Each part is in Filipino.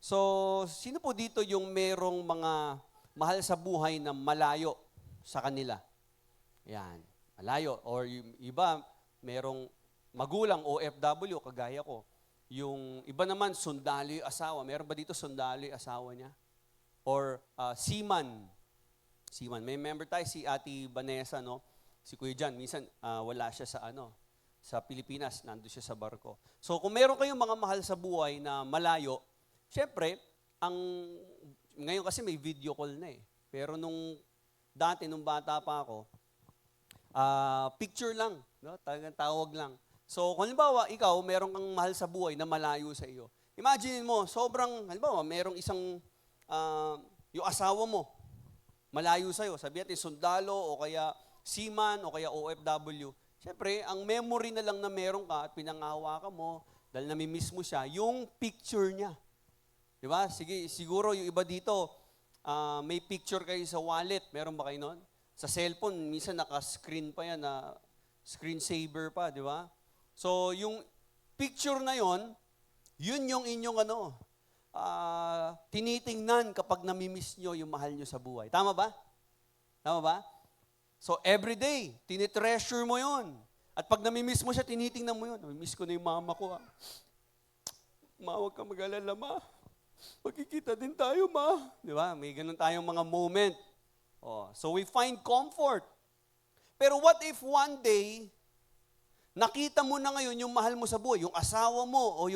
So, sino po dito yung merong mga mahal sa buhay na malayo sa kanila? Yan, malayo. Or yung iba, merong magulang OFW, kagaya ko. Yung iba naman, sundalo yung asawa. Meron ba dito sundalo yung asawa niya? Or seaman. Seaman. May member tayo, si Ate Vanessa, no? Si Kuya Jan, minsan wala siya sa Pilipinas, nandun siya sa barko. So kung meron kayong mga mahal sa buhay na malayo, syempre, ngayon kasi may video call na eh. Pero nung bata pa ako, picture lang, no? Talagang tawag lang. So kung halimbawa, ikaw, meron kang mahal sa buhay na malayo sa iyo. Imagine mo, halimbawa, merong yung asawa mo, malayo sa iyo. Sabi natin, sundalo o kaya seaman o kaya OFW. Siyempre, ang memory na lang na meron ka at pinangahawakan mo, dahil namimiss mo siya, yung picture niya. Di ba? Sige, siguro yung iba dito, may picture kayo sa wallet. Meron ba kayo nun? Sa cellphone, minsan naka-screen pa yan, screensaver pa, di ba? So, yung picture na yon, yun yung inyong tinitingnan kapag namimiss nyo yung mahal nyo sa buhay. Tama ba? Tama ba? So, every day, tinitreasure mo yon. At pag namimiss mo siya, tinitingnan mo yun. Namimiss ko na yung mama ko. Ma, huwag ka mag-alala, ma. Magkikita din tayo, ma. Di ba? May ganun tayong mga moment. So, we find comfort. Pero what if one day, nakita mo na ngayon yung mahal mo sa buhay, yung asawa mo, o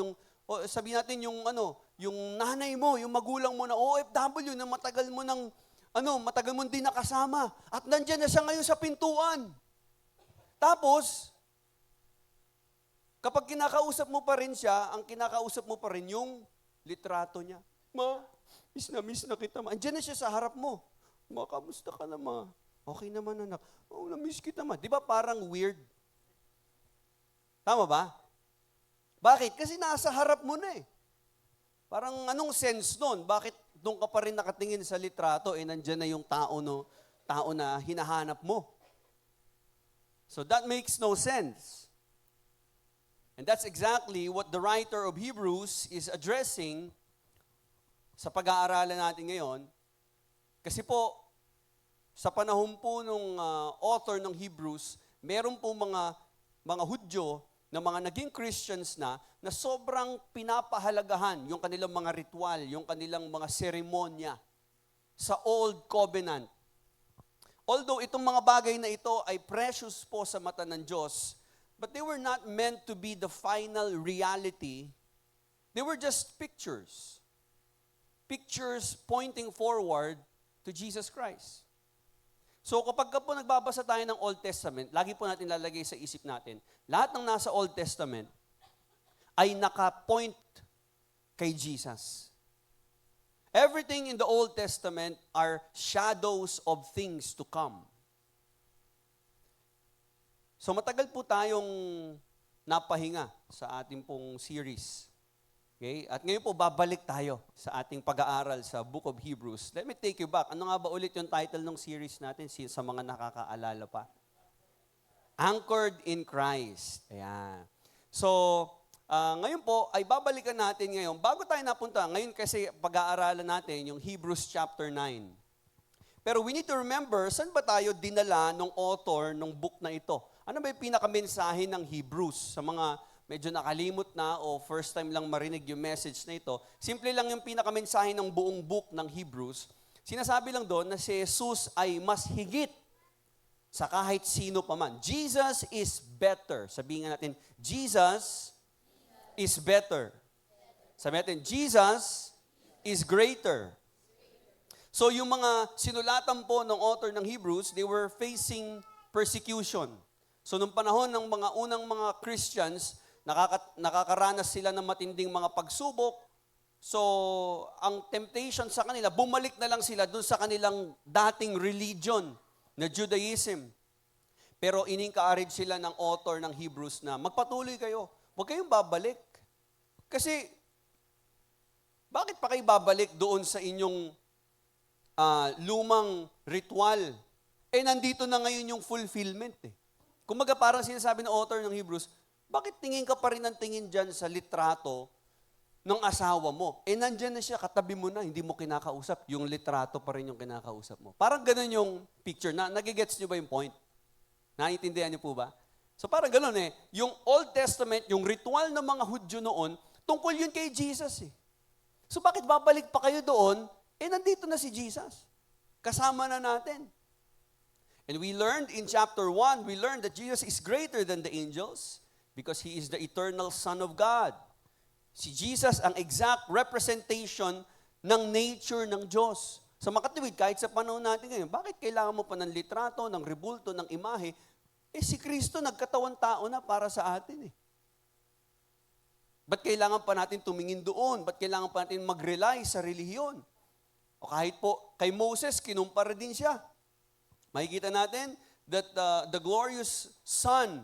sabihin natin yung nanay mo, yung magulang mo na OFW na matagal mo din nakasama. At nandiyan na siya ngayon sa pintuan. Tapos, kapag kinakausap mo pa rin siya, ang kinakausap mo pa rin yung litrato niya. Ma, miss na kita, ma. Andiyan na siya sa harap mo. Ma, kamusta ka na, ma? Okay naman, anak. Oh, na-miss kita, ma. Di ba parang weird? Tama ba? Bakit? Kasi nasa harap mo na eh. Parang anong sense nun? Bakit doon ka pa rin nakatingin sa litrato, nandyan na yung tao na hinahanap mo? So that makes no sense. And that's exactly what the writer of Hebrews is addressing sa pag-aaralan natin ngayon. Kasi po, sa panahon po nung author ng Hebrews, meron po mga Hudyo na mga naging Christians na sobrang pinapahalagahan yung kanilang mga ritual, yung kanilang mga seremonya sa Old Covenant. Although itong mga bagay na ito ay precious po sa mata ng Diyos, but they were not meant to be the final reality. They were just pictures. Pictures pointing forward to Jesus Christ. So kapag po nagbabasa tayo ng Old Testament, lagi po natin lalagay sa isip natin, lahat ng nasa Old Testament ay naka-point kay Jesus. Everything in the Old Testament are shadows of things to come. So matagal po tayong napahinga sa ating pong series. Okay? At ngayon po babalik tayo sa ating pag-aaral sa Book of Hebrews. Let me take you back. Ano nga ba ulit yung title ng series natin sa mga nakakaalala pa? Anchored in Christ. Ayan. So, ngayon po ay babalikan natin ngayon. Bago tayo napunta, ngayon kasi pag-aaralan natin yung Hebrews chapter 9. Pero we need to remember, saan ba tayo dinala ng author ng book na ito? Ano ba yung pinakamensahe ng Hebrews? Sa mga medyo nakalimot na o first time lang marinig yung message na ito, simple lang yung pinakamensahe ng buong book ng Hebrews. Sinasabi lang doon na si Jesus ay mas higit sa kahit sino pa man. Jesus is better. Sabihin nga natin, Jesus is better. Sabihin natin, Jesus is greater. So yung mga sinulatan po ng author ng Hebrews, they were facing persecution. So nung panahon ng mga unang mga Christians, nakakaranas sila ng matinding mga pagsubok. So, ang temptation sa kanila, bumalik na lang sila dun sa kanilang dating religion na Judaism. Pero in-encourage sila ng author ng Hebrews na magpatuloy kayo. Huwag kayong babalik. Kasi, bakit pa kayo babalik doon sa inyong lumang ritual? Nandito na ngayon yung fulfillment eh. Kumaga parang sinasabi ng author ng Hebrews, bakit tingin ka pa rin ng tingin dyan sa litrato ng asawa mo. Nandyan na siya, katabi mo na, hindi mo kinakausap. Yung litrato pa rin yung kinakausap mo. Parang ganun yung picture. Nagigets nyo ba yung point? Naiintindihan niyo po ba? So parang ganun yung Old Testament, yung ritual ng mga Hudyo noon, tungkol yun kay Jesus So bakit babalik pa kayo doon? Nandito na si Jesus. Kasama na natin. And we learned in chapter 1, we learned that Jesus is greater than the angels because He is the eternal Son of God. Si Jesus ang exact representation ng nature ng Diyos. Sa makatuwid, kahit sa panahon natin ngayon, bakit kailangan mo pa ng litrato, ng rebulto, ng imahe? Si Kristo nagkatawan tao na para sa atin Ba't kailangan pa natin tumingin doon? Ba't kailangan pa natin mag-rely sa relihiyon? O kahit po kay Moses, kinumpara din siya. Makikita natin that the glorious Son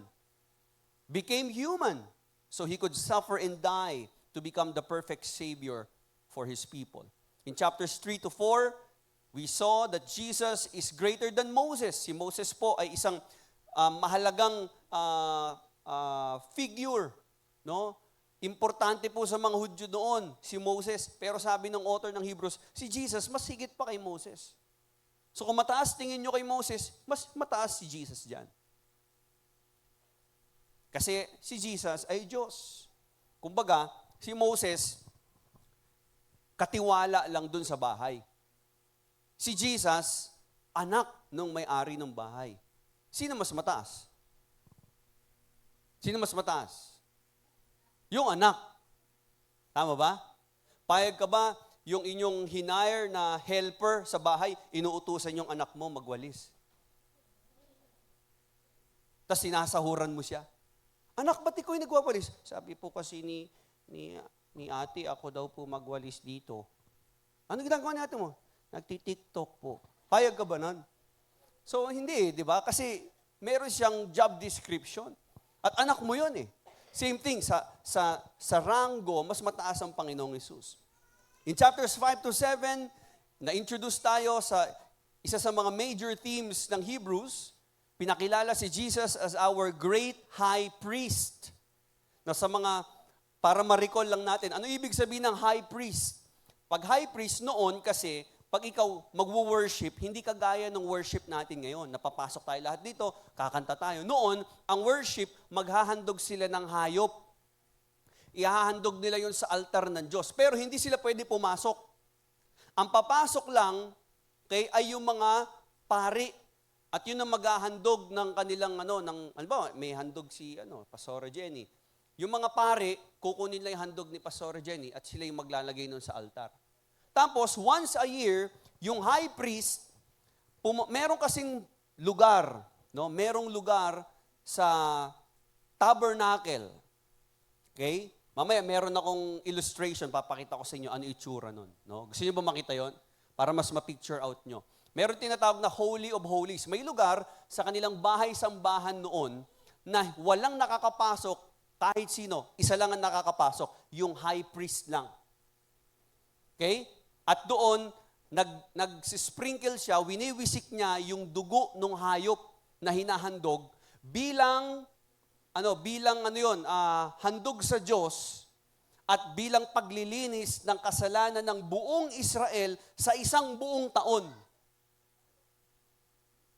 became human so He could suffer and die to become the perfect Savior for His people. In chapters 3 to 4, we saw that Jesus is greater than Moses. Si Moses po ay isang mahalagang figure, no? Importante po sa mga Hudyo noon, si Moses. Pero sabi ng author ng Hebrews, si Jesus mas higit pa kay Moses. So kung mataas tingin nyo kay Moses, mas mataas si Jesus dyan. Kasi si Jesus ay Diyos. Kumbaga, si Moses, katiwala lang dun sa bahay. Si Jesus, anak ng may-ari ng bahay. Sino mas mataas? Sino mas mataas? Yung anak. Tama ba? Payag ka ba yung inyong hinire na helper sa bahay, inuutusan yung anak mo magwalis? Tapos sinasahuran mo siya. Anak, ba't ikaw yung nagwawalis? Sabi po kasi ni ate, ako daw po magwalis dito. Ano ginagawa natin mo? Nagti-TikTok po. Payag ka ba nun? So, hindi, di ba? Kasi meron siyang job description. At anak mo yun Same thing, sa ranggo, mas mataas ang Panginoong Hesus. In chapters 5 to 7, na-introduce tayo sa isa sa mga major themes ng Hebrews. Pinakilala si Jesus as our great high priest. Na sa mga, para ma-recall lang natin, ano ibig sabihin ng high priest? Pag high priest noon kasi, pag ikaw magwo-worship, hindi kagaya ng worship natin ngayon. Napapasok tayo lahat dito, kakanta tayo. Noon, ang worship, maghahandog sila ng hayop. Ihahandog nila yon sa altar ng Diyos. Pero hindi sila pwede pumasok. Ang papasok lang ay yung mga pari. At yun ang maghahandog ng kanilang may handog si Pastora Jenny. Yung mga pari, kukunin lang yung handog ni Pastora Jenny at sila yung maglalagay nun sa altar. Tapos, once a year, yung high priest, meron kasing lugar, merong lugar sa tabernacle. Okay? Mamaya, meron akong illustration, papakita ko sa inyo ano itsura nun. No? Gusto niyo ba makita yon? Para mas ma-picture out nyo. Meron tinatawag na Holy of Holies. May lugar sa kanilang bahay-sambahan noon na walang nakakapasok kahit sino. Isa lang ang nakakapasok, yung high priest lang. Okay? At doon, nagsisprinkle siya, winiwisik niya yung dugo ng hayop na hinahandog bilang handog sa Diyos at bilang paglilinis ng kasalanan ng buong Israel sa isang buong taon.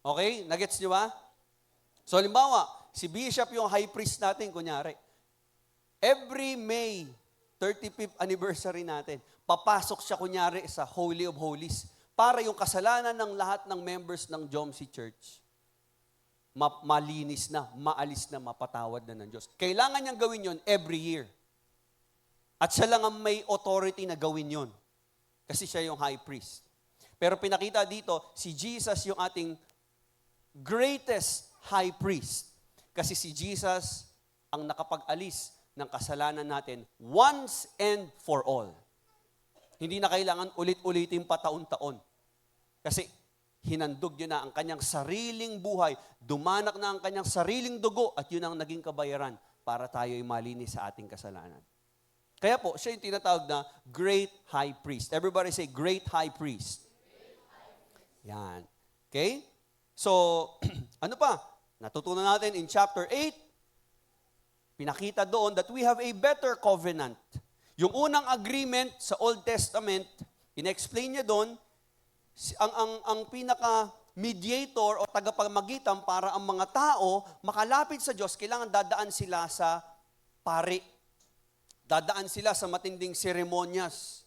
Okay? Nagets niyo ba? So, halimbawa, si Bishop yung high priest natin, kunyari. Every May, 35th anniversary natin, papasok siya kunyari sa Holy of Holies para yung kasalanan ng lahat ng members ng Jomsi Church malinis na, maalis na, mapatawad na ng Diyos. Kailangan niyang gawin yon every year. At siya lang ang may authority na gawin yon. Kasi siya yung high priest. Pero pinakita dito, si Jesus yung ating greatest high priest. Kasi si Jesus ang nakapag-alis ng kasalanan natin once and for all. Hindi na kailangan ulit-ulitin pa taon-taon. Kasi hinandog niya na ang kanyang sariling buhay, dumanak na ang kanyang sariling dugo, at yun ang naging kabayaran para tayo'y malinis sa ating kasalanan. Kaya po, siya yung tinatawag na Great High Priest. Everybody say, Great High Priest. Yan. Okay? So, ano pa? Natutunan natin in chapter 8, pinakita doon that we have a better covenant. Yung unang agreement sa Old Testament, in-explain niya doon, ang pinaka-mediator o tagapamagitan para ang mga tao makalapit sa Diyos, kailangan dadaan sila sa pari. Dadaan sila sa matinding seremonyas.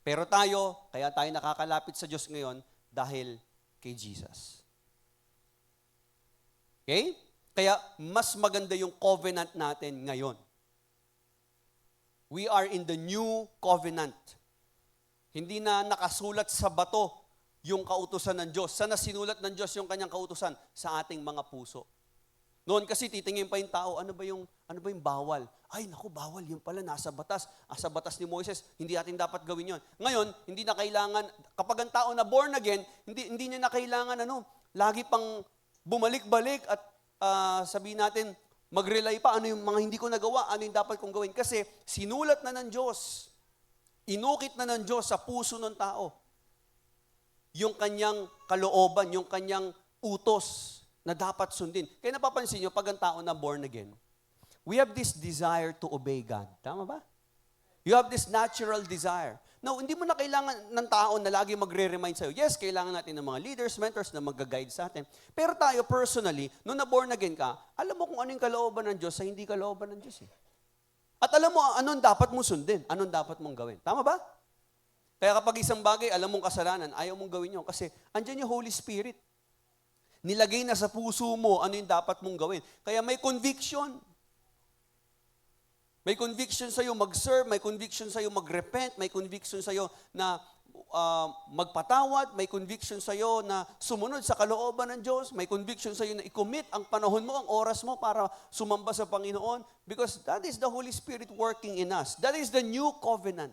Pero tayo, kaya tayo nakakalapit sa Diyos ngayon dahil kay Jesus. Okay? Kaya mas maganda yung covenant natin ngayon. We are in the new covenant. Hindi na nakasulat sa bato yung kautusan ng Diyos. Sana sinulat ng Diyos yung kanyang kautusan sa ating mga puso. Noon kasi titingin pa yung tao, ano ba yung bawal? Ay, naku, bawal. Yung pala, nasa batas. Sa batas ni Moises, hindi natin dapat gawin yon. Ngayon, hindi na kailangan, kapag ang tao na born again, hindi niya na kailangan, lagi pang bumalik-balik at sabihin natin, mag-rely pa, ano yung mga hindi ko nagawa, ano yung dapat kong gawin. Kasi sinulat na ng Diyos, inukit na ng Diyos sa puso ng tao, yung kanyang kalooban, yung kanyang utos na dapat sundin. Kaya napapansin nyo, pag ang tao na born again, we have this desire to obey God. Tama ba? You have this natural desire. Now, hindi mo na kailangan ng tao na lagi magre-remind sa'yo. Yes, kailangan natin ng mga leaders, mentors na mag-guide sa atin. Pero tayo personally, nung na-born again ka, alam mo kung ano yung kalooban ng Diyos sa hindi kalooban ng Diyos. At alam mo anong dapat mo sundin, anong dapat mong gawin. Tama ba? Kaya kapag isang bagay, alam mong kasalanan, ayaw mong gawin yun. Kasi andyan yung Holy Spirit. Nilagay na sa puso mo ano yung dapat mong gawin. Kaya may conviction. May conviction sa'yo mag-serve, may conviction sa'yo mag-repent, may conviction sa'yo na magpatawad, may conviction sa'yo na sumunod sa kalooban ng Diyos, may conviction sa'yo na i-commit ang panahon mo, ang oras mo para sumamba sa Panginoon because that is the Holy Spirit working in us. That is the new covenant.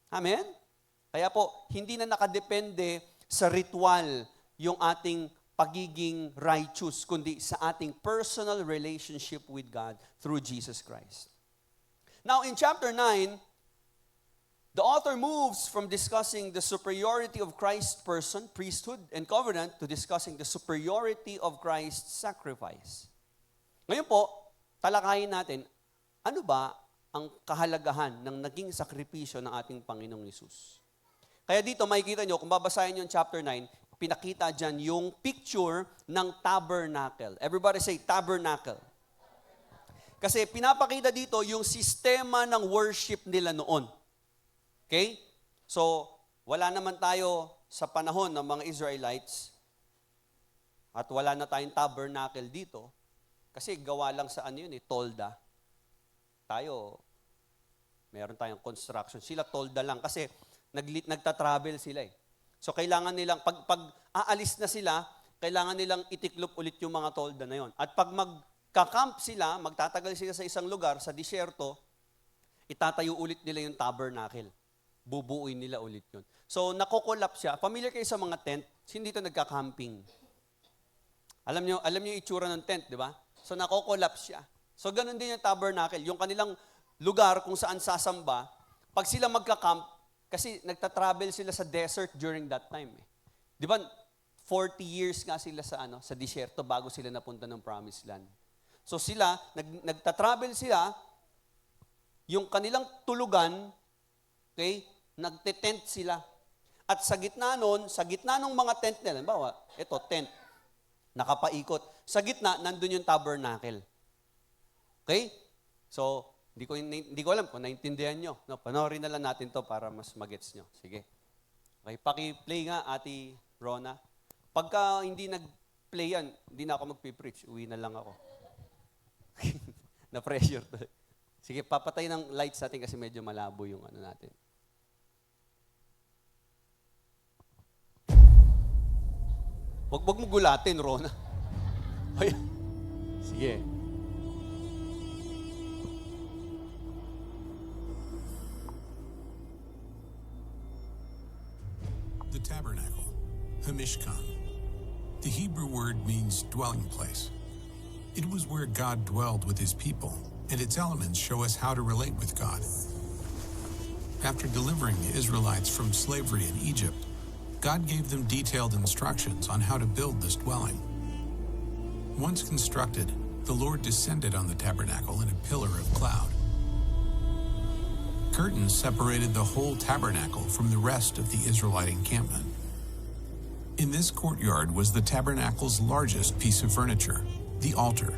Amen? Kaya po, hindi na nakadepende sa ritual yung ating pagiging righteous, kundi sa ating personal relationship with God through Jesus Christ. Now, in chapter 9, the author moves from discussing the superiority of Christ's person, priesthood, and covenant to discussing the superiority of Christ's sacrifice. Ngayon po, talakayin natin, ano ba ang kahalagahan ng naging sakripisyo ng ating Panginoong Hesus? Kaya dito, makikita nyo, kung babasahin nyo yung chapter 9, pinakita dyan yung picture ng tabernacle. Everybody say, tabernacle. Kasi pinapakita dito yung sistema ng worship nila noon. Okay? So, wala naman tayo sa panahon ng mga Israelites at wala na tayong tabernacle dito kasi gawa lang sa tolda. Tayo, meron tayong construction. Sila tolda lang kasi nagta-travel sila So, kailangan nilang, pag aalis na sila, kailangan nilang itiklop ulit yung mga tolda na yon. At pag magka-camp sila, magtatagal sila sa isang lugar, sa disyerto, itatayo ulit nila yung tabernacle. Bubuuin nila ulit yun. So, nakokolap siya. Familiar kayo sa mga tent? Hindi ito nagka-camping. Alam niyo yung itsura ng tent, di ba? So, nakokolap siya. So, ganun din yung tabernacle. Yung kanilang lugar kung saan sasamba, pag sila magka-camp, kasi nagta-travel sila sa desert during that time. Di ba, 40 years nga sila sa disyerto bago sila napunta ng promised land. So sila, nagta-travel sila, yung kanilang tulugan, okay, nagte-tent sila. At sa gitna ng mga tent nila, bawa, ito, tent, nakapaikot. Sa gitna, nandun yung tabernacle. Okay? So, hindi ko alam kung naintindihan nyo. No, panoorin na lang natin to para mas magets nyo. Sige. Okay, paki-play nga, Ate Rona. Pagka hindi nag-play yan, hindi na ako magpipreach. Uwi na lang ako. Na-pressure to. Sige, papatay ng lights natin kasi medyo malabo yung natin. Wag mo gulatin, Rona. Sige. The tabernacle, Hamishkan. The Hebrew word means dwelling place. It was where God dwelled with his people, and its elements show us how to relate with God. After delivering the Israelites from slavery in Egypt, God gave them detailed instructions on how to build this dwelling. Once constructed, the Lord descended on the tabernacle in a pillar of cloud. curtains separated the whole tabernacle from the rest of the Israelite encampment. In this courtyard was the tabernacle's largest piece of furniture, the altar.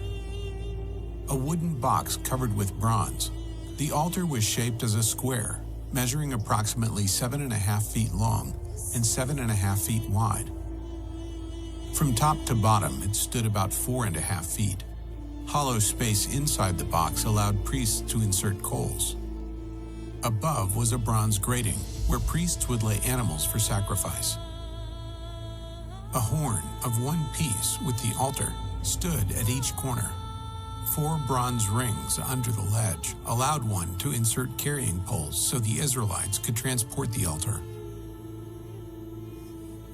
A wooden box covered with bronze. The altar was shaped as a square, measuring approximately 7.5 feet long and 7.5 feet wide. From top to bottom, it stood about 4.5 feet. Hollow space inside the box allowed priests to insert coals. Above was a bronze grating where priests would lay animals for sacrifice. A horn of one piece with the altar stood at each corner. 4 bronze rings under the ledge allowed one to insert carrying poles so the Israelites could transport the altar.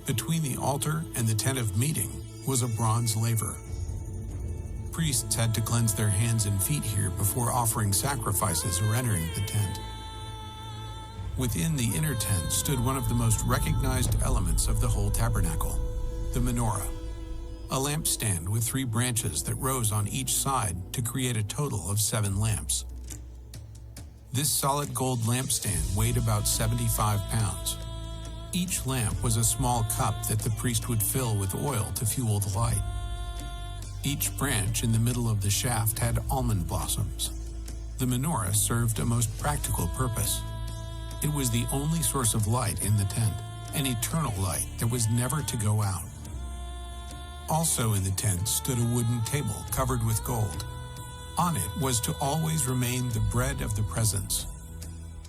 Between the altar and the tent of meeting was a bronze laver. Priests had to cleanse their hands and feet here before offering sacrifices or entering the tent. Within the inner tent stood one of the most recognized elements of the whole tabernacle, the menorah, a lampstand with 3 branches that rose on each side to create a total of 7 lamps. This solid gold lampstand weighed about 75 pounds. Each lamp was a small cup that the priest would fill with oil to fuel the light. Each branch in the middle of the shaft had almond blossoms. The menorah served a most practical purpose. It was the only source of light in the tent, an eternal light that was never to go out. Also in the tent stood a wooden table covered with gold. On it was to always remain the bread of the presence.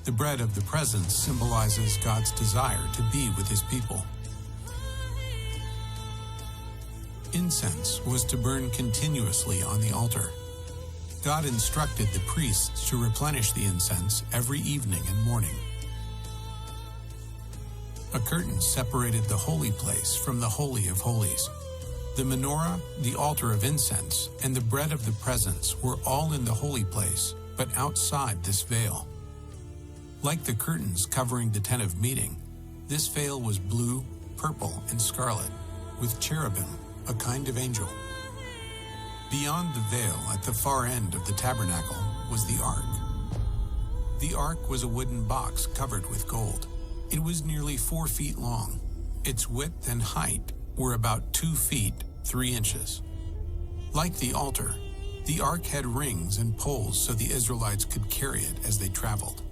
The bread of the presence symbolizes God's desire to be with his people. Incense was to burn continuously on the altar. God instructed the priests to replenish the incense every evening and morning. A curtain separated the holy place from the Holy of Holies. The menorah, the altar of incense, and the bread of the presence were all in the holy place, but outside this veil. Like the curtains covering the tent of meeting, this veil was blue, purple, and scarlet, with cherubim, a kind of angel. Beyond the veil, at the far end of the tabernacle, was the ark. The ark was a wooden box covered with gold. It was nearly 4 feet long. Its width and height were about 2 feet, 3 inches. Like the altar, the ark had rings and poles so the Israelites could carry it as they traveled.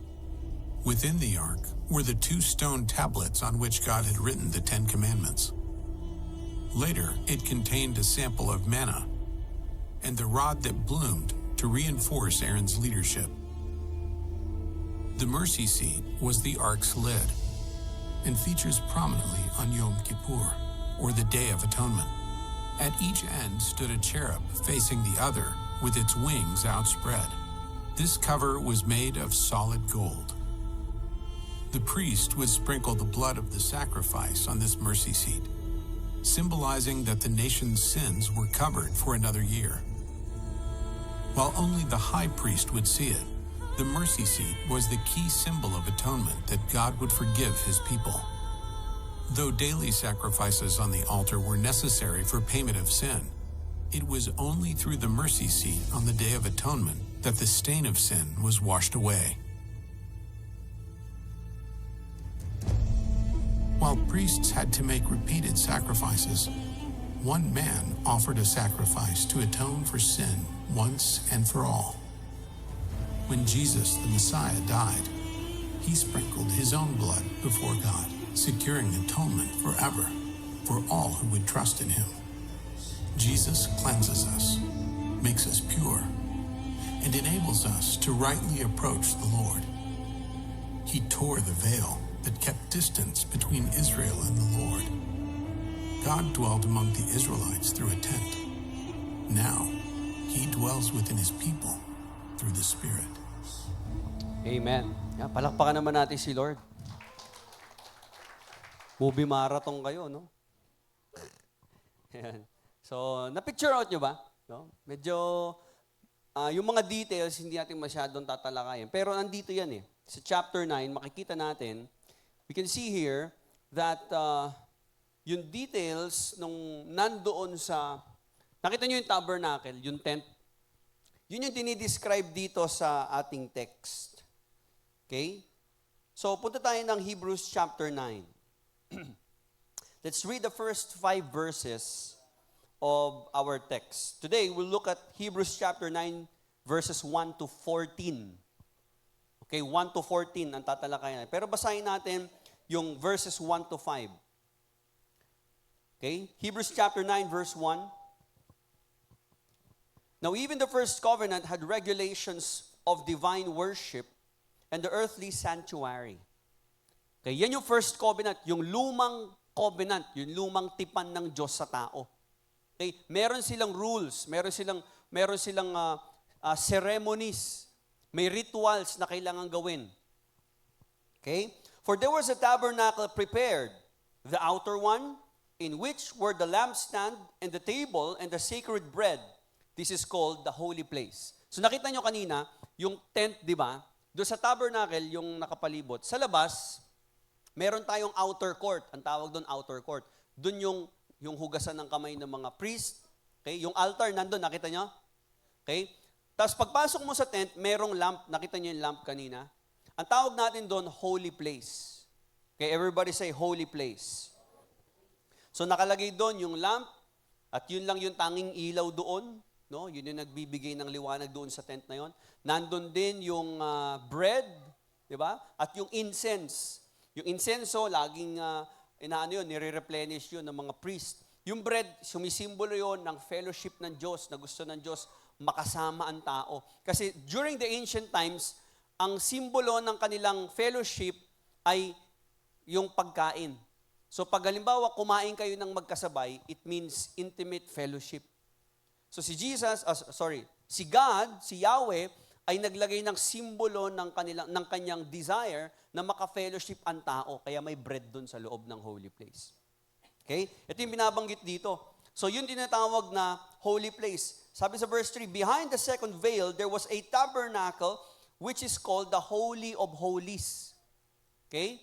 Within the ark were the 2 stone tablets on which God had written the 10 Commandments. Later, it contained a sample of manna and the rod that bloomed to reinforce Aaron's leadership. The mercy seat was the ark's lid and features prominently on Yom Kippur, or the Day of Atonement. At each end stood a cherub facing the other with its wings outspread. This cover was made of solid gold. The priest would sprinkle the blood of the sacrifice on this mercy seat, symbolizing that the nation's sins were covered for another year. While only the high priest would see it, the mercy seat was the key symbol of atonement that God would forgive his people. Though daily sacrifices on the altar were necessary for payment of sin, it was only through the mercy seat on the Day of Atonement that the stain of sin was washed away. While priests had to make repeated sacrifices, one man offered a sacrifice to atone for sin once and for all. When Jesus, the Messiah, died, he sprinkled his own blood before God, securing atonement forever for all who would trust in him. Jesus cleanses us, makes us pure, and enables us to rightly approach the Lord. He tore the veil that kept distance between Israel and the Lord. God dwelled among the Israelites through a tent. Now, he dwells within his people through the Spirit. Amen. Yan, palakpakan naman natin si Lord. Movie marathon kayo, no? Yan. So, na-picture out nyo ba? No? Medyo, yung mga details, hindi natin masyadong tatalakayin. Pero nandito yan eh. Sa chapter 9, makikita natin, we can see here that yung details nung nandoon sa, nakita nyo yung tabernacle, yung tent, yun yung dinidescribe dito sa ating text. Okay? So, punta tayo ng Hebrews chapter 9. Let's read the first 5 verses of our text. Today, we'll look at Hebrews chapter 9, verses 1 to 14. Okay, 1 to 14 ang tatalakayan. Pero basahin natin yung verses 1 to 5. Okay, Hebrews chapter 9, verse 1. Now, even the first covenant had regulations of divine worship and the earthly sanctuary. Okay, yan yung first covenant, yung lumang covenant, yung lumang tipan ng Diyos sa tao. Okay, meron silang rules, meron silang ceremonies, may rituals na kailangan gawin. Okay? For there was a tabernacle prepared, the outer one, in which were the lampstand and the table and the sacred bread. This is called the holy place. So nakita nyo kanina, yung tent, di ba? Doon sa tabernacle, yung nakapalibot. Sa labas, meron tayong outer court. Ang tawag doon outer court. Doon yung hugasan ng kamay ng mga priest. Okay? Yung altar nandun, nakita nyo? Okay? Tapos pagpasok mo sa tent, merong lamp. Nakita nyo yung lamp kanina? Ang tawag natin doon, holy place. Okay, everybody say holy place. So nakalagay doon yung lamp, at yun lang yung tanging ilaw doon. No? Yun yung nagbibigay ng liwanag doon sa tent na yun. Nandun din yung bread, di ba? At yung incense. Yung insenso, laging nire-replenish yun ng mga priest. Yung bread, sumisimbolo yun ng fellowship ng Diyos, na gusto ng Diyos makasama ang tao. Kasi during the ancient times, ang simbolo ng kanilang fellowship ay yung pagkain. So pag halimbawa kumain kayo ng magkasabay, it means intimate fellowship. So si God, si Yahweh, ay naglagay ng simbolo ng kanyang desire na maka-fellowship ang tao. Kaya may bread dun sa loob ng holy place. Okay? Ito yung binabanggit dito. So yun tinatawag na holy place. Sabi sa verse 3, behind the second veil, there was a tabernacle which is called the Holy of Holies. Okay?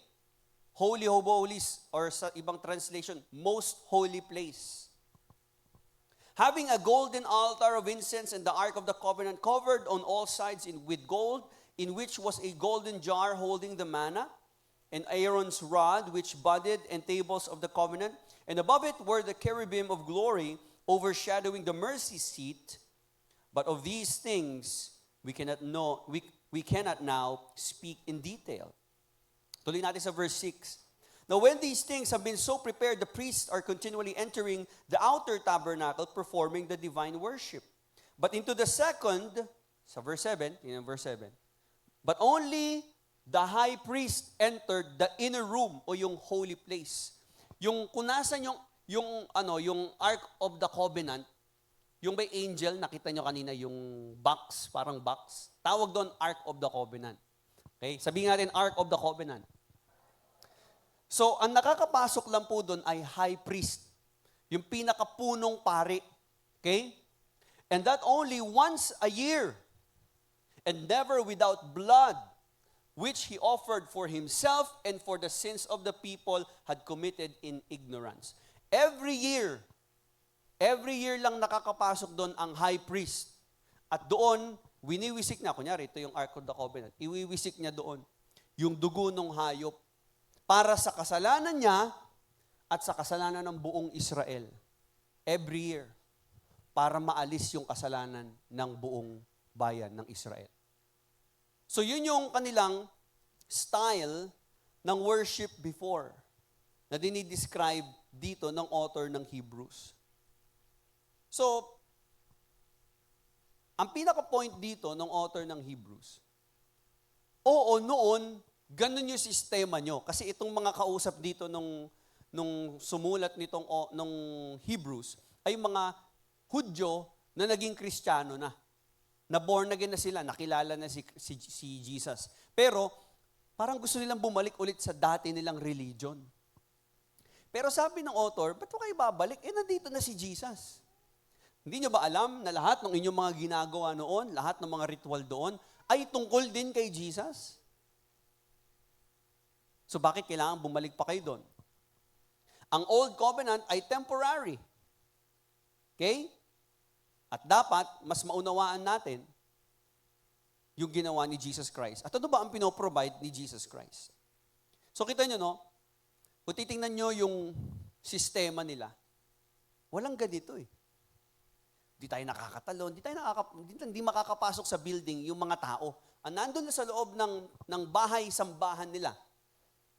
Holy of Holies, or sa ibang translation, most holy place. Having a golden altar of incense and the ark of the covenant covered on all sides with gold, in which was a golden jar holding the manna, and Aaron's rod which budded, and tables of the covenant, and above it were the cherubim of glory overshadowing the mercy seat. But of these things we cannot now speak in detail. Tuloy natin sa verse 6. Now when these things have been so prepared, the priests are continually entering the outer tabernacle, performing the divine worship. But into the second, sa verse 7, yun ang verse 7, but only the high priest entered the inner room, o yung holy place. Yung kunasan yung Ark of the Covenant, yung may angel, nakita nyo kanina yung box, parang box. Tawag doon Ark of the Covenant. Okay? Sabihin natin Ark of the Covenant. So, ang nakakapasok lang po doon ay high priest. Yung pinakapunong pari. Okay? And that only once a year. And never without blood, which he offered for himself and for the sins of the people had committed in ignorance. Every year lang nakakapasok doon ang high priest. At doon, winiwisik niya, kunyari, ito yung Ark of the Covenant, iwiwisik niya doon yung dugo ng hayop para sa kasalanan niya at sa kasalanan ng buong Israel. Every year. Para maalis yung kasalanan ng buong bayan ng Israel. So yun yung kanilang style ng worship before na dinidescribe dito ng author ng Hebrews. So, ang pinaka-point dito ng author ng Hebrews, oo, noon, ganun yung sistema nyo. Kasi itong mga kausap dito nung sumulat nung Hebrews ay mga Hudyo na naging Kristiyano na. Na born again na sila, nakilala na si Jesus. Pero, parang gusto nilang bumalik ulit sa dati nilang religion. Pero sabi ng author, ba't kayo babalik? Nandito na si Jesus. Hindi nyo ba alam na lahat ng inyong mga ginagawa noon, lahat ng mga ritual doon, ay tungkol din kay Jesus? So bakit kailangan bumalik pa kayo doon? Ang Old Covenant ay temporary. Okay? At dapat, mas maunawaan natin yung ginawa ni Jesus Christ. At ano ba ang pinoprovide ni Jesus Christ? So kita nyo, no? Kung titingnan nyo yung sistema nila, walang ganito eh. Di tayo nakakatalon, di makakapasok sa building yung mga tao. Nandun na sa loob ng bahay-sambahan nila.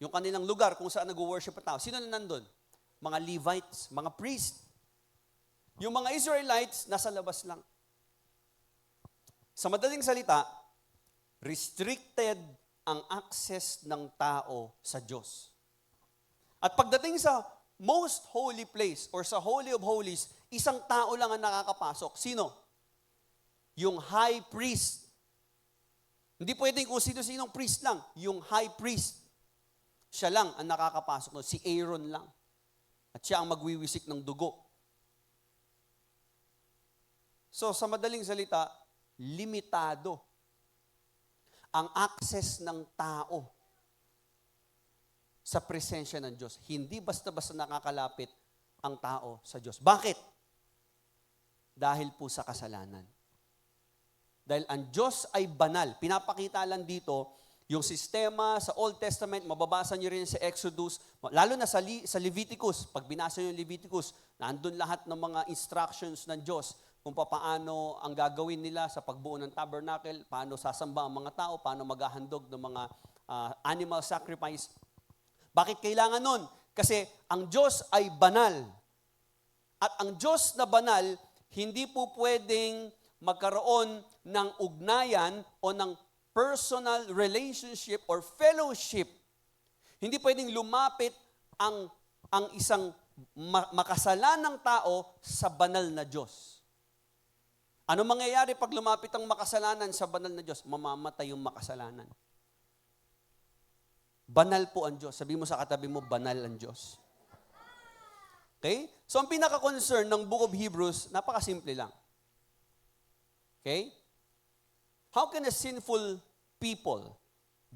Yung kanilang lugar kung saan nag-worship ang tao. Sino na nandun? Mga Levites, mga priests. Yung mga Israelites, nasa labas lang. Sa madaling salita, restricted ang access ng tao sa Diyos. At pagdating sa most holy place or sa Holy of Holies, isang tao lang ang nakakapasok. Sino? Yung high priest. Hindi pwedeng kung sino-sinong priest lang. Yung high priest. Siya lang ang nakakapasok. Si Aaron lang. At siya ang magwiwisik ng dugo. So, sa madaling salita, limitado ang access ng tao sa presensya ng Diyos. Hindi basta-basta nakakalapit ang tao sa Diyos. Bakit? Dahil po sa kasalanan. Dahil ang Diyos ay banal. Pinapakita lang dito yung sistema sa Old Testament, mababasa niyo rin sa Exodus, lalo na sa Leviticus. Pag binasa niyo yung Leviticus, nandun lahat ng mga instructions ng Diyos kung paano ang gagawin nila sa pagbuo ng tabernacle, paano sasamba ang mga tao, paano maghahandog ng mga animal sacrifice. Bakit kailangan nun? Kasi ang Diyos ay banal. At ang Diyos na banal, hindi po pwedeng magkaroon ng ugnayan o ng personal relationship or fellowship. Hindi pwedeng lumapit ang isang makasalanang tao sa banal na Diyos. Ano mangyayari pag lumapit ang makasalanan sa banal na Diyos? Mamamatay yung makasalanan. Banal po ang Diyos. Sabi mo sa katabi mo, banal ang Diyos. Okay? So ang pinaka-concern ng Book of Hebrews, napakasimple lang. Okay? How can a sinful people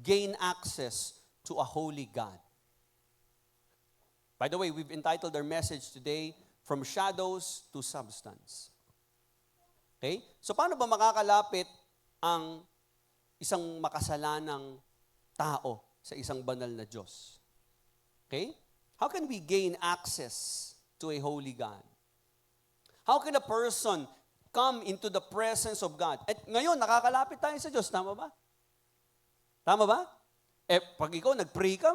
gain access to a holy God? By the way, we've entitled our message today, From Shadows to Substance. Okay? So paano ba makakalapit ang isang makasalanang tao sa isang banal na Diyos? Okay? How can we gain access to a holy God? How can a person come into the presence of God? At ngayon, nakakalapit tayo sa Diyos. Tama ba? Tama ba? Pag ikaw nag-pray ka,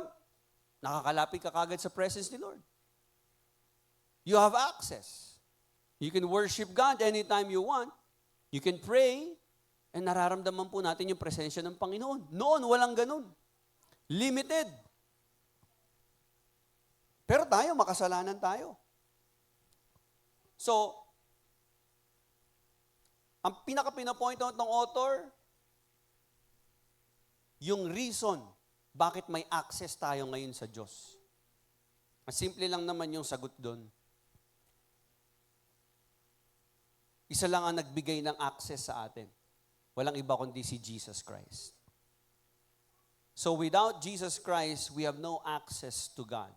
nakakalapit ka kagad sa presence ni Lord. You have access. You can worship God anytime you want. You can pray, and nararamdaman po natin yung presensya ng Panginoon. Noon, walang ganun. Limited. Pero tayo, makasalanan tayo. So, ang pinaka-pinapoint out ng author, yung reason bakit may access tayo ngayon sa Diyos. Mas simple lang naman yung sagot doon. Isa lang ang nagbigay ng access sa atin. Walang iba kundi si Jesus Christ. So without Jesus Christ, we have no access to God.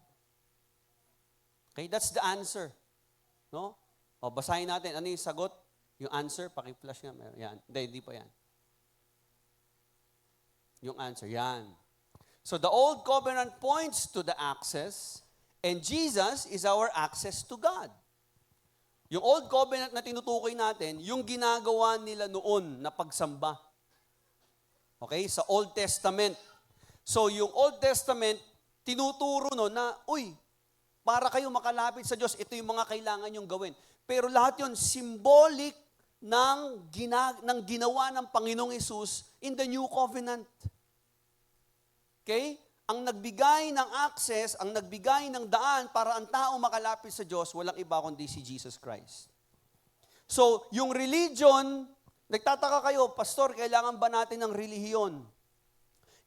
Okay, that's the answer. No? O, basahin natin. Ano yung sagot? Yung answer, paki-flash nga. Yan. Hindi pa yan. Yung answer, yan. So the old covenant points to the access, and Jesus is our access to God. Yung old covenant na tinutukoy natin, yung ginagawa nila noon na pagsamba. Okay? Sa Old Testament. So yung Old Testament, tinuturo no na, para kayo makalapit sa Diyos, ito yung mga kailangan yung gawin. Pero lahat yon symbolic ng ginawa ng Panginoong Hesus in the New Covenant. Okay? Ang nagbigay ng access, ang nagbigay ng daan para ang tao makalapit sa Diyos, walang iba kundi si Jesus Christ. So, yung religion, nagtataka kayo, Pastor, kailangan ba natin ng relihiyon?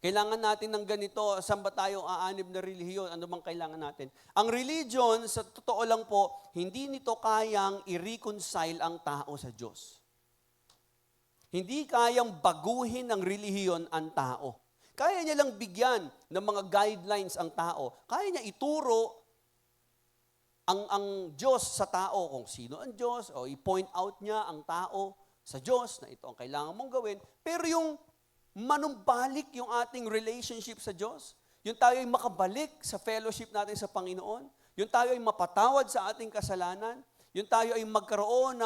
Kailangan natin ng ganito, saan ba tayo aanib na relihiyon? Ano bang kailangan natin? Ang religion, sa totoo lang po, hindi nito kayang i-reconcile ang tao sa Diyos. Hindi kayang baguhin ng relihiyon ang tao. Kaya niya lang bigyan ng mga guidelines ang tao. Kaya niya ituro ang Diyos sa tao kung sino ang Diyos o i-point out niya ang tao sa Diyos na ito ang kailangan mong gawin. Pero yung manumbalik yung ating relationship sa Diyos. Yung tayo ay makabalik sa fellowship natin sa Panginoon. Yung tayo ay mapatawad sa ating kasalanan. Yung tayo ay magkaroon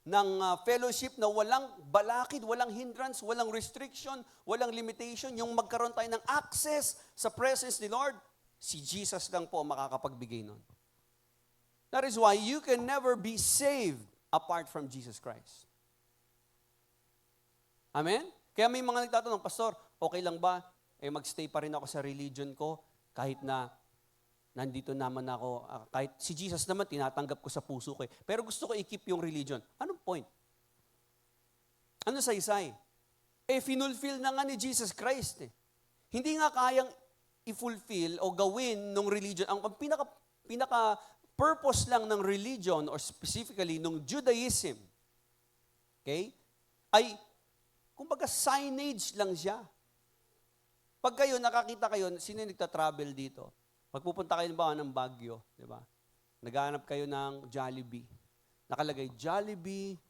ng fellowship na walang balakid, walang hindrance, walang restriction, walang limitation. Yung magkaroon tayo ng access sa presence ni Lord, si Jesus lang po ang makakapagbigay nun. That is why you can never be saved apart from Jesus Christ. Amen? Kaya may mga nagtatanong, Pastor, okay lang ba? Magstay pa rin ako sa religion ko kahit na nandito naman ako, kahit si Jesus naman, tinatanggap ko sa puso ko. Pero gusto ko i-keep yung religion. Anong point? Ano saysay? Finulfill na nga ni Jesus Christ. Hindi nga kayang i-fulfill o gawin ng religion. Ang pinaka-purpose lang ng religion or specifically ng Judaism, okay, ay, kumbaga signage lang siya. Pag kayo, nakakita kayo, sino yung nagta-travel dito? Pagpupunta kayo ng Baguio, di ba? Naghahanap kayo ng Jollibee. Nakalagay, Jollibee,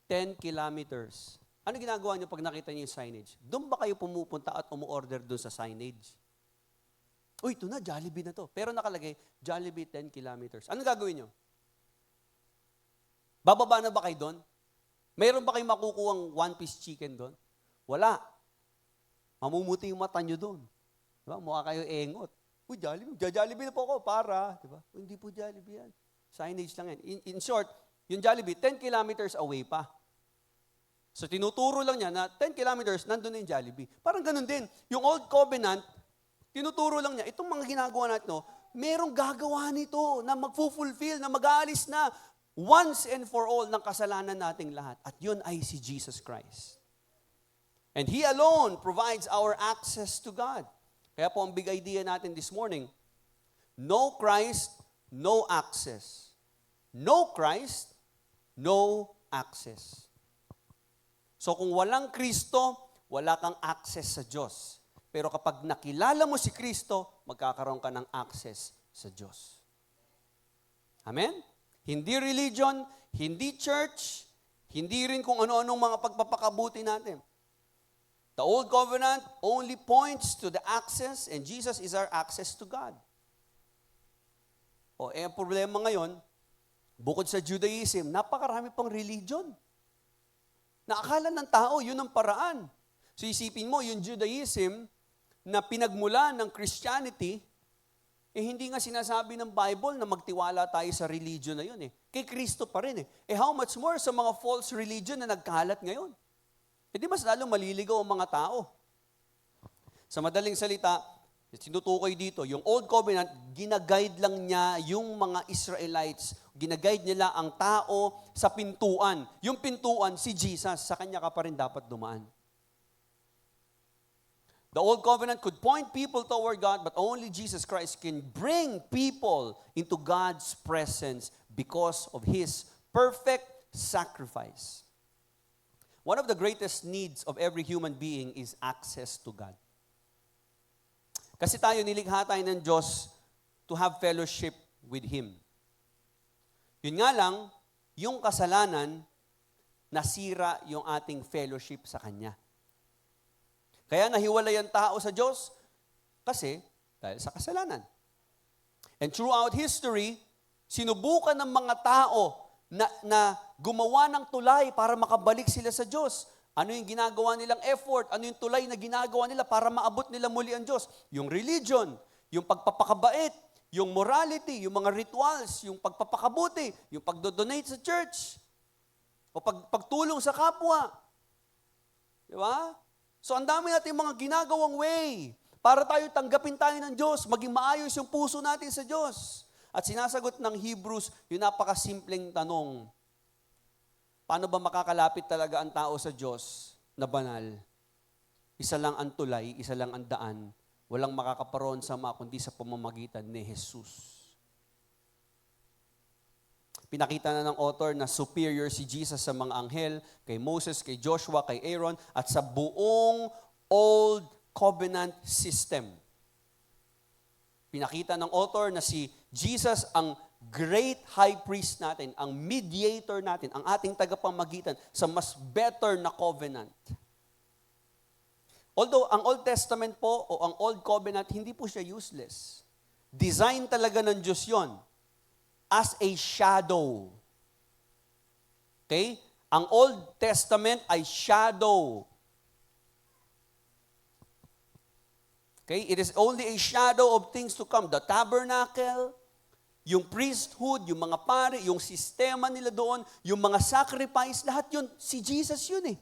10 kilometers. Ano ginagawa niyo pag nakita niyo yung signage? Doon ba kayo pumupunta at umu-order doon sa signage? Uy, ito na, Jollibee na to. Pero nakalagay, Jollibee, 10 kilometers. Ano gagawin niyo? Bababa na ba kayo doon? Mayroon ba kayong makukuhang one-piece chicken doon? Wala. Mamumuti yung mata niyo doon. Diba? Mukha kayo engot. Uy, Jollibee. Jollibee na po ako para. Diba? Hindi po Jollibee yan. Signage lang yan. In short, yung Jollibee, 10 kilometers away pa. So, tinuturo lang niya na 10 kilometers, nandun na yung Jollibee. Parang ganun din. Yung Old Covenant, tinuturo lang niya, itong mga ginagawa natin, merong gagawa nito na magfulfill, na mag-aalis na once and for all ng kasalanan nating lahat. At yun ay si Jesus Christ. And He alone provides our access to God. Kaya po ang big idea natin this morning, no Christ, no access. No Christ, no access. So kung walang Kristo, wala kang access sa Diyos. Pero kapag nakilala mo si Kristo, magkakaroon ka ng access sa Diyos. Amen? Hindi religion, hindi church, hindi rin kung ano-anong mga pagpapakabuti natin. The Old Covenant only points to the access, and Jesus is our access to God. Ang problema ngayon, bukod sa Judaism, napakarami pang religion. Naakala ng tao, yun ang paraan. So isipin mo, yung Judaism na pinagmula ng Christianity, hindi nga sinasabi ng Bible na magtiwala tayo sa religion na yun. Kay Kristo pa rin. How much more sa mga false religion na nagkalat ngayon? Di mas lalong maliligaw ang mga tao. Sa madaling salita, sinutukoy dito, yung Old Covenant, ginaguide lang niya yung mga Israelites. Ginaguide nila ang tao sa pintuan. Yung pintuan, si Jesus, sa kanya ka pa rin dapat dumaan. The Old Covenant could point people toward God, but only Jesus Christ can bring people into God's presence because of His perfect sacrifice. One of the greatest needs of every human being is access to God. Kasi tayo, nilikha tayo ng Diyos to have fellowship with Him. Yun nga lang, yung kasalanan, nasira yung ating fellowship sa Kanya. Kaya nahiwalay ang tao sa Diyos kasi dahil sa kasalanan. And throughout history, sinubukan ng mga tao na gumawa ng tulay para makabalik sila sa Diyos. Ano yung ginagawa nilang effort? Ano yung tulay na ginagawa nila para maabot nila muli ang Diyos? Yung religion, yung pagpapakabait, yung morality, yung mga rituals, yung pagpapakabuti, yung pagdodonate sa church, o pagtulong sa kapwa. Di ba? So ang dami natin mga ginagawang way para tayo tanggapin tayo ng Diyos, maging maayos yung puso natin sa Diyos. At sinasagot ng Hebrews, yung napakasimpleng tanong, paano ba makakalapit talaga ang tao sa Diyos na banal? Isa lang ang tulay, isa lang ang daan. Walang makakaparoon sa mga kundi sa pamamagitan ni Jesus. Pinakita na ng author na superior si Jesus sa mga anghel, kay Moses, kay Joshua, kay Aaron, at sa buong Old Covenant system. Pinakita ng author na si Jesus ang great high priest natin, ang mediator natin, ang ating tagapamagitan sa mas better na covenant. Although, ang Old Testament po o ang Old Covenant, hindi po siya useless. Design talaga ng Diyos yon as a shadow. Okay? Ang Old Testament ay shadow. Okay? It is only a shadow of things to come. The tabernacle, yung priesthood, yung mga pari, yung sistema nila doon, yung mga sacrifice, lahat yun, si Jesus yun eh.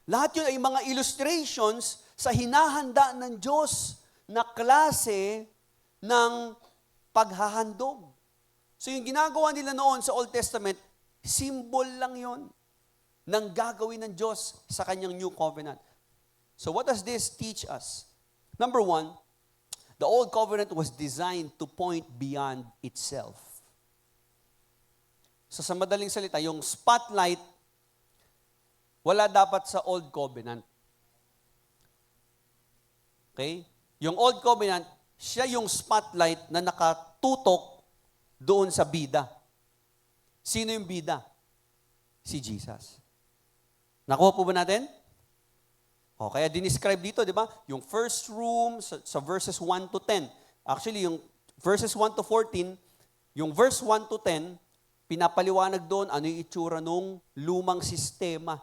Lahat yun ay mga illustrations sa hinahanda ng Diyos na klase ng paghahandog. So yung ginagawa nila noon sa Old Testament, symbol lang yun ng gagawin ng Diyos sa kanyang New Covenant. So what does this teach us? Number one, the Old Covenant was designed to point beyond itself. So sa madaling salita, yung spotlight, wala dapat sa Old Covenant. Okay? Yung Old Covenant, siya yung spotlight na nakatutok doon sa bida. Sino yung bida? Si Jesus. Nakuha po ba natin? O, kaya dinescribe dito, di ba? Yung first room sa verses 1 to 10. Actually, yung verses 1 to 14, yung verse 1 to 10, pinapaliwanag doon ano yung itsura nung lumang sistema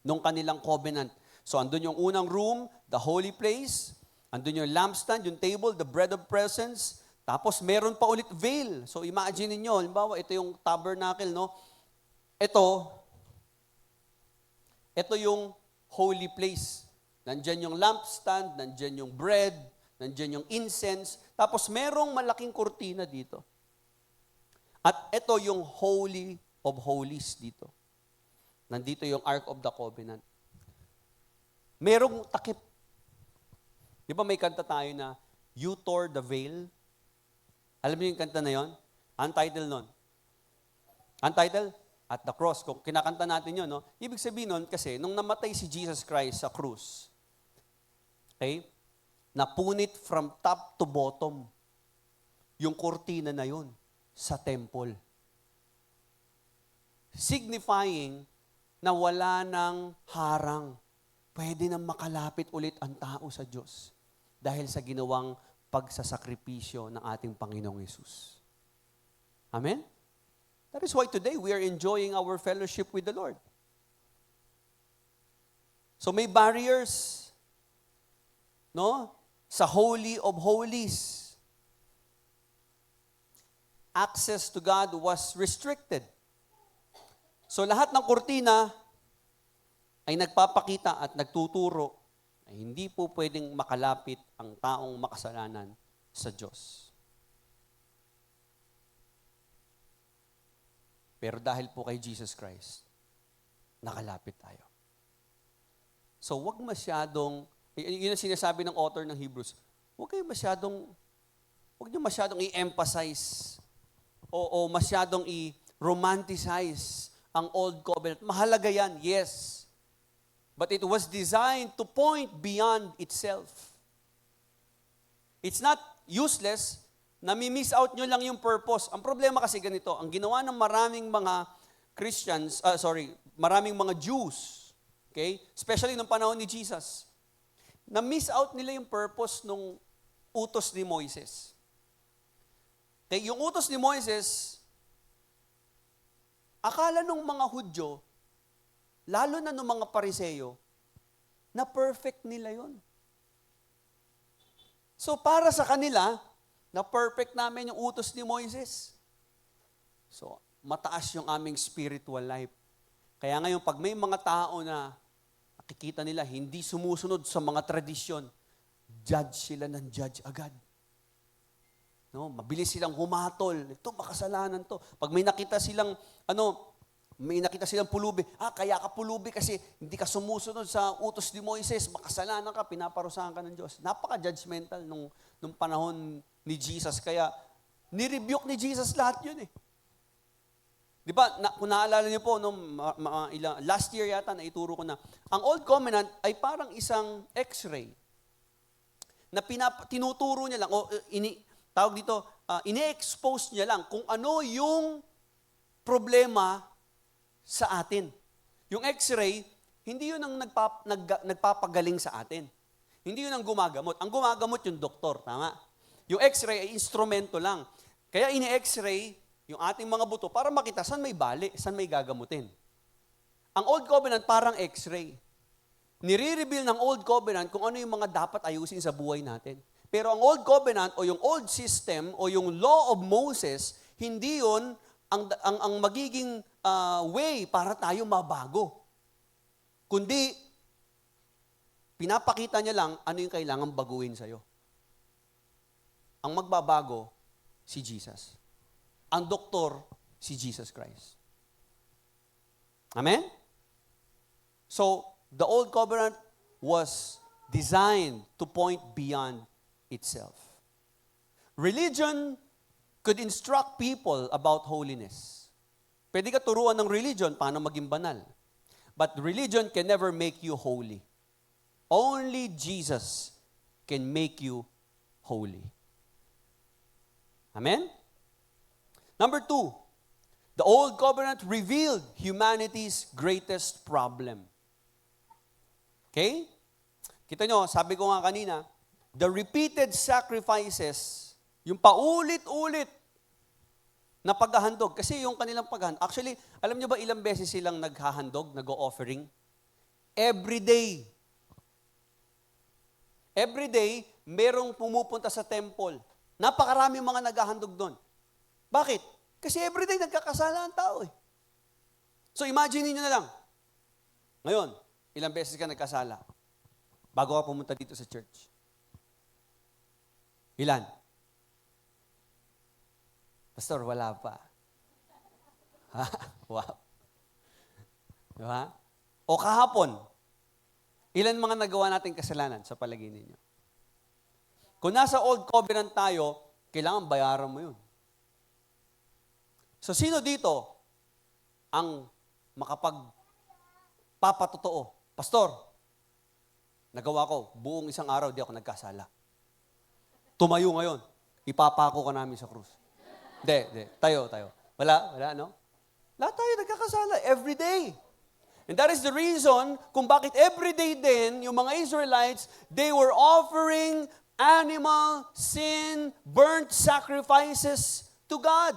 nung kanilang covenant. So, andun yung unang room, the holy place, andun yung lampstand, yung table, the bread of presence, tapos meron pa ulit veil. So, imagine niyo, halimbawa, ito yung tabernacle, no? Ito yung holy place. Nandyan yung lampstand, nandyan yung bread, nandyan yung incense, tapos merong malaking kurtina dito. At ito yung Holy of Holies dito. Nandito yung Ark of the Covenant. Merong takip. Di ba may kanta tayo na, You Tore the Veil? Alam niyo yung kanta na yon? Ang title nun? Ang title? At the Cross. Kung kinakanta natin yun, no? Ibig sabihin nun, kasi, nung namatay si Jesus Christ sa krus, okay, napunit from top to bottom yung kurtina na yun sa temple. Signifying na wala ng harang. Pwede nang makalapit ulit ang tao sa Diyos dahil sa ginawang pagsasakripisyo ng ating Panginoong Yesus. Amen? That is why today we are enjoying our fellowship with the Lord. So may barriers, no? Sa Holy of Holies. Access to God was restricted. So lahat ng kurtina ay nagpapakita at nagtuturo na hindi po pwedeng makalapit ang taong makasalanan sa Diyos. Pero dahil po kay Jesus Christ, nakalapit tayo. So wag masyadong, yun ang sinasabi ng author ng Hebrews, wag niyo masyadong i-emphasize o masyadong i-romanticize ang Old Covenant. Mahalaga yan, yes. But it was designed to point beyond itself. It's not useless, nami-miss out nyo lang yung purpose. Ang problema kasi ganito, ang ginawa ng maraming mga maraming mga Jews, okay, especially nung panahon ni Jesus, na-miss out nila yung purpose nung utos ni Moises. Okay, yung utos ni Moises, akala nung mga Hudyo, lalo na nung mga Pariseyo, na perfect nila yon. So para sa kanila, na perfect namin yung utos ni Moises. So mataas yung aming spiritual life. Kaya ngayon, pag may mga tao na nakikita nila, hindi sumusunod sa mga tradisyon, judge sila ng judge agad. No, mabilis silang humatol. Ito, makasalanan to. Pag may nakita silang, pulubi, kaya ka pulubi kasi hindi ka sumusunod sa utos ni Moises, makasalanan ka, pinaparusahan ka ng Diyos. Napaka-judgmental nung panahon ni Jesus. Kaya, nirebuke ni Jesus lahat yun eh. Di ba, kung naalala niyo po, last year yata, naituro ko na, ang Old Covenant ay parang isang x-ray na tinuturo niya lang, ini-expose niya lang kung ano yung problema sa atin. Yung x-ray, hindi yun ang nagpapagaling sa atin. Hindi yun ang gumagamot. Ang gumagamot yung doktor, tama? Yung x-ray ay instrumento lang. Kaya ini-x-ray yung ating mga buto para makita saan may bali, saan may gagamutin. Ang Old Covenant parang x-ray. Nire-reveal ng Old Covenant kung ano yung mga dapat ayusin sa buhay natin. Pero ang Old Covenant o yung Old System o yung Law of Moses, hindi yun ang magiging way para tayo mabago. Kundi, pinapakita niya lang ano yung kailangan baguhin sa'yo. Ang magbabago, si Jesus. Ang doktor, si Jesus Christ. Amen? So, the Old Covenant was designed to point beyond itself. Religion could instruct people about holiness. Pwede ka turuan ng religion paano maging banal. But religion can never make you holy. Only Jesus can make you holy. Amen? Number 2, the Old Covenant revealed humanity's greatest problem. Okay? Kita nyo, sabi ko nga kanina, the repeated sacrifices, yung paulit-ulit na paghahandog. Kasi yung kanilang paghahandog, actually, alam nyo ba ilang beses silang naghahandog, nag-o-offering? Every day. Every day, merong pumupunta sa temple. Napakaraming mga naghahandog doon. Bakit? Kasi every day nagkakasala ang tao eh. So imagine niyo na lang. Ngayon, ilang beses ka nagkasala bago ka pumunta dito sa church? Ilan? Pastor, wala pa. Ha? Wow. Diba? O kahapon, ilan mga nagawa nating kasalanan sa palagay ninyo? Kung nasa Old Covenant tayo, kailangan bayaran mo yun. So, sino dito ang makapagpapatotoo? Pastor, nagawa ko, buong isang araw, di ako nagkasala. Tumayo ngayon, ipapako ka namin sa krus. Hindi, tayo. Wala, no? Lahat tayo nagkakasala, every day. And that is the reason kung bakit every day din, yung mga Israelites, they were offering animal, sin, burnt sacrifices to God.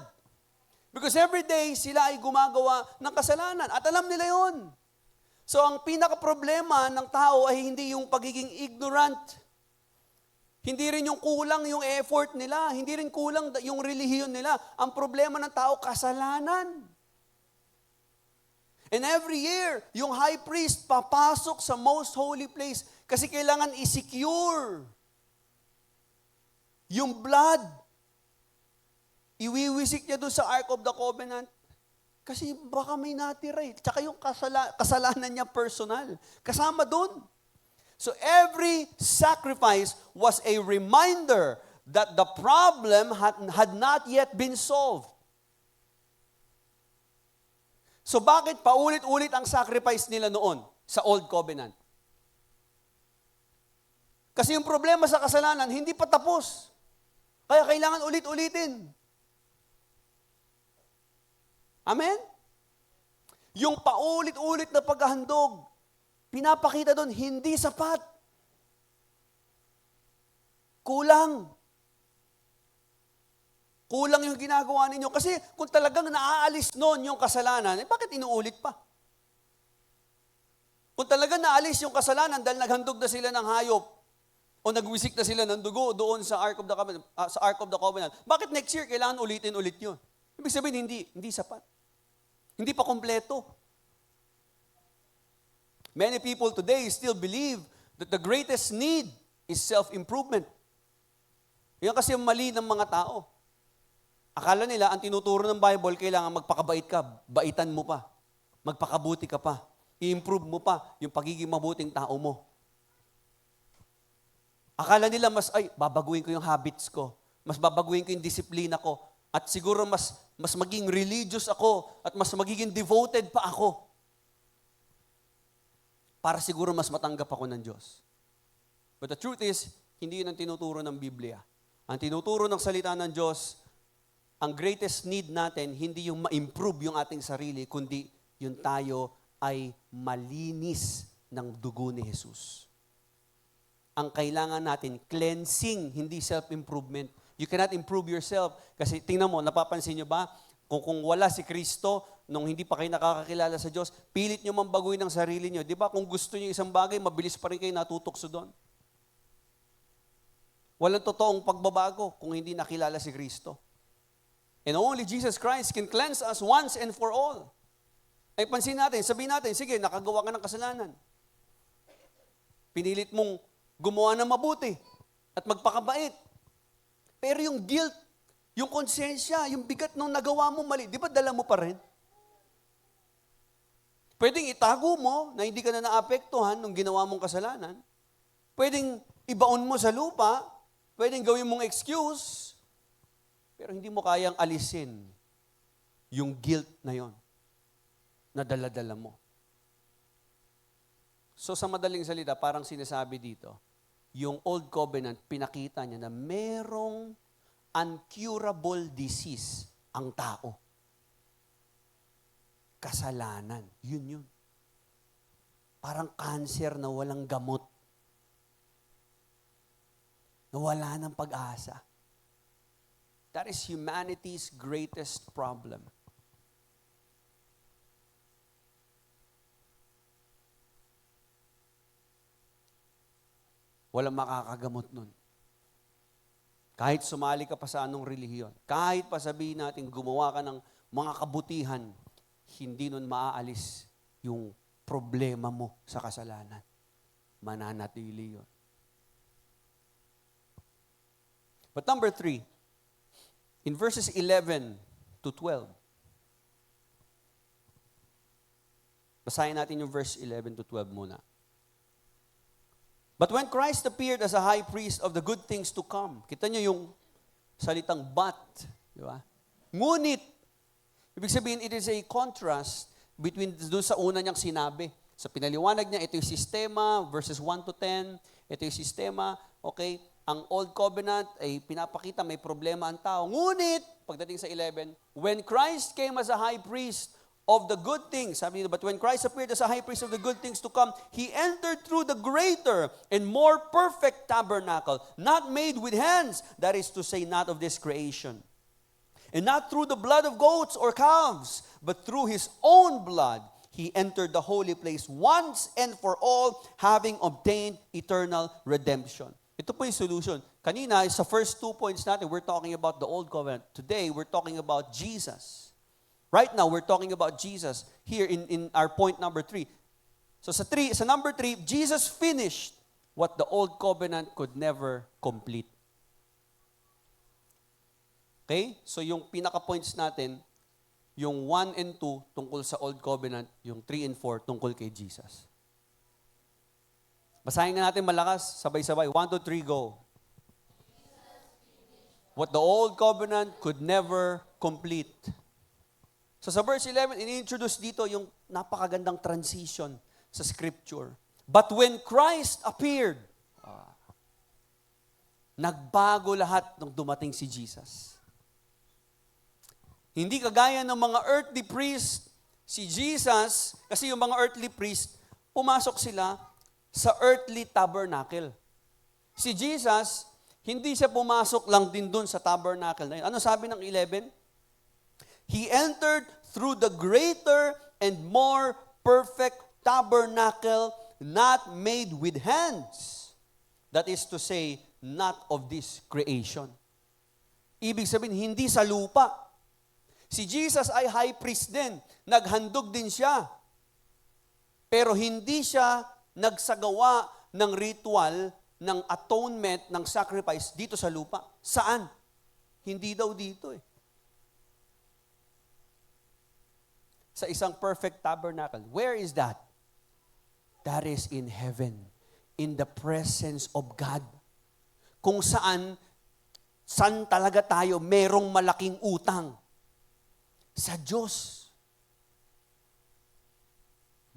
Because every day, sila ay gumagawa ng kasalanan. At alam nila yon. So, ang pinaka-problema ng tao ay hindi yung pagiging ignorant. Hindi rin yung kulang yung effort nila. Hindi rin kulang yung relihiyon nila. Ang problema ng tao, kasalanan. And every year, yung high priest papasok sa most holy place kasi kailangan i-secure yung blood. Iwiwisik niya doon sa Ark of the Covenant. Kasi baka may natira eh. Tsaka yung kasalanan niya personal. Kasama doon. So every sacrifice was a reminder that the problem had not yet been solved. So bakit paulit-ulit ang sacrifice nila noon sa Old Covenant? Kasi yung problema sa kasalanan, hindi pa tapos. Kaya kailangan ulit-ulitin. Amen? Yung paulit-ulit na paghahandog, pinapakita doon, hindi sapat. Kulang. Kulang yung ginagawa ninyo. Kasi kung talagang naaalis noon yung kasalanan, bakit inuulit pa? Kung talagang naalis yung kasalanan dahil naghandog na sila ng hayop o nagwisik na sila ng dugo doon sa Ark of the Covenant, bakit next year kailangan ulitin-ulit yun? Ibig sabihin, hindi sapat. Hindi pa kompleto. Many people today still believe that the greatest need is self-improvement. Yan kasi yung mali ng mga tao. Akala nila, ang tinuturo ng Bible, kailangan magpakabait ka, baitan mo pa, magpakabuti ka pa, i-improve mo pa yung pagiging mabuting tao mo. Akala nila babaguhin ko yung habits ko, mas babaguhin ko yung disiplina ko, at siguro mas maging religious ako at mas magiging devoted pa ako para siguro mas matanggap ako ng Diyos. But the truth is, hindi yun ang tinuturo ng Biblia. Ang tinuturo ng salita ng Diyos, ang greatest need natin, hindi yung ma-improve yung ating sarili, kundi yung tayo ay malinis ng dugo ni Jesus. Ang kailangan natin, cleansing, hindi self-improvement. You cannot improve yourself. Kasi tingnan mo, napapansin nyo ba? Kung wala si Kristo, nung hindi pa kayo nakakakilala sa Diyos, pilit nyo mambaguhin ang sarili nyo. Di ba? Kung gusto nyo isang bagay, mabilis pa rin kayo natutokso doon. Walang totoong pagbabago kung hindi nakilala si Kristo. And only Jesus Christ can cleanse us once and for all. Ay pansin natin, sabihin natin, sige, nakagawa ka ng kasalanan. Pinilit mong gumawa ng mabuti at magpakabait. Pero yung guilt, yung konsensya, yung bigat nung nagawa mo mali, di ba dala mo pa rin? Pwedeng itago mo na hindi ka na naapektuhan nung ginawa mong kasalanan. Pwedeng ibaon mo sa lupa. Pwedeng gawin mong excuse. Pero hindi mo kayang alisin yung guilt na yon na dala-dala mo. So sa madaling salita, parang sinasabi dito, yung Old Covenant, pinakita niya na merong uncurable disease ang tao. Kasalanan. Yun. Parang cancer na walang gamot. Na wala ng pag-asa. That is humanity's greatest problem. Walang makakagamot nun. Kahit sumali ka pa sa anong relihiyon, kahit pa sabihin natin gumawa ka ng mga kabutihan, hindi nun maaalis yung problema mo sa kasalanan. Mananatili yun. But number 3, in verses 11 to 12, basahin natin yung verse 11 to 12 muna. But when Christ appeared as a high priest of the good things to come, kita niyo yung salitang but, di ba? Ngunit, ibig sabihin, it is a contrast between doon sa una niyang sinabi. Sa pinaliwanag niya, ito yung sistema, verses 1 to 10, ito yung sistema, okay, ang Old Covenant ay pinapakita may problema ang tao. Ngunit, pagdating sa 11, when Christ came as a high priest of the good things, sabi nito, but when Christ appeared as a high priest of the good things to come, He entered through the greater and more perfect tabernacle, not made with hands, that is to say, not of this creation. And not through the blood of goats or calves, but through His own blood, He entered the holy place once and for all, having obtained eternal redemption. Ito po yung solution. Kanina, sa first 2 points natin, we're talking about the Old Covenant. Today, we're talking about Jesus. Right now, we're talking about Jesus here in our point number 3. So sa number 3, Jesus finished what the Old Covenant could never complete. Okay? So yung pinaka-points natin, yung 1 and 2 tungkol sa Old Covenant, yung 3 and 4 tungkol kay Jesus. Basahin nga natin malakas, sabay-sabay. 1, 2, 3, go. What the Old Covenant could never complete. So sa verse 11, ini-introduce dito yung napakagandang transition sa Scripture. But when Christ appeared, nagbago lahat nung dumating si Jesus. Hindi kagaya ng mga earthly priest, si Jesus, kasi yung mga earthly priest, pumasok sila sa earthly tabernacle. Si Jesus, hindi siya pumasok lang din dun sa tabernacle na yun. Ano sabi ng 11? He entered through the greater and more perfect tabernacle not made with hands. That is to say, not of this creation. Ibig sabihin, hindi sa lupa. Si Jesus ay high priest din. Naghandog din siya. Pero hindi siya nagsagawa ng ritual, ng atonement, ng sacrifice dito sa lupa. Saan? Hindi daw dito eh. Sa isang perfect tabernacle. Where is that? That is in heaven. In the presence of God. Kung saan talaga tayo merong malaking utang. Sa Diyos.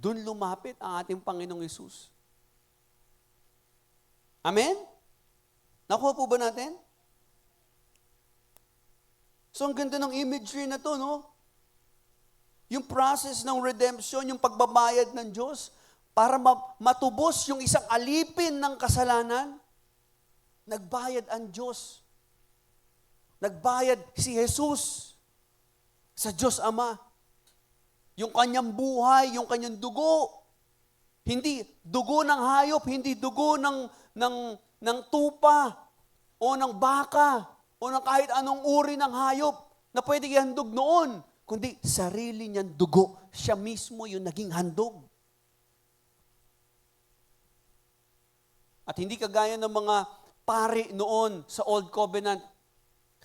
Doon lumapit ang ating Panginoong Hesus. Amen? Nakuha po ba natin? So, ang ganda ng imagery na to, no? yung process ng redemption, yung pagbabayad ng Diyos, para matubos yung isang alipin ng kasalanan, nagbayad ang Diyos. Nagbayad si Jesus sa Diyos Ama. Yung kanyang buhay, yung kanyang dugo. Hindi dugo ng hayop, hindi dugo ng tupa o ng baka o ng kahit anong uri ng hayop na pwede ihandog noon, kundi sarili niyang dugo. Siya mismo yung naging handog. At hindi kagaya ng mga pari noon sa Old Covenant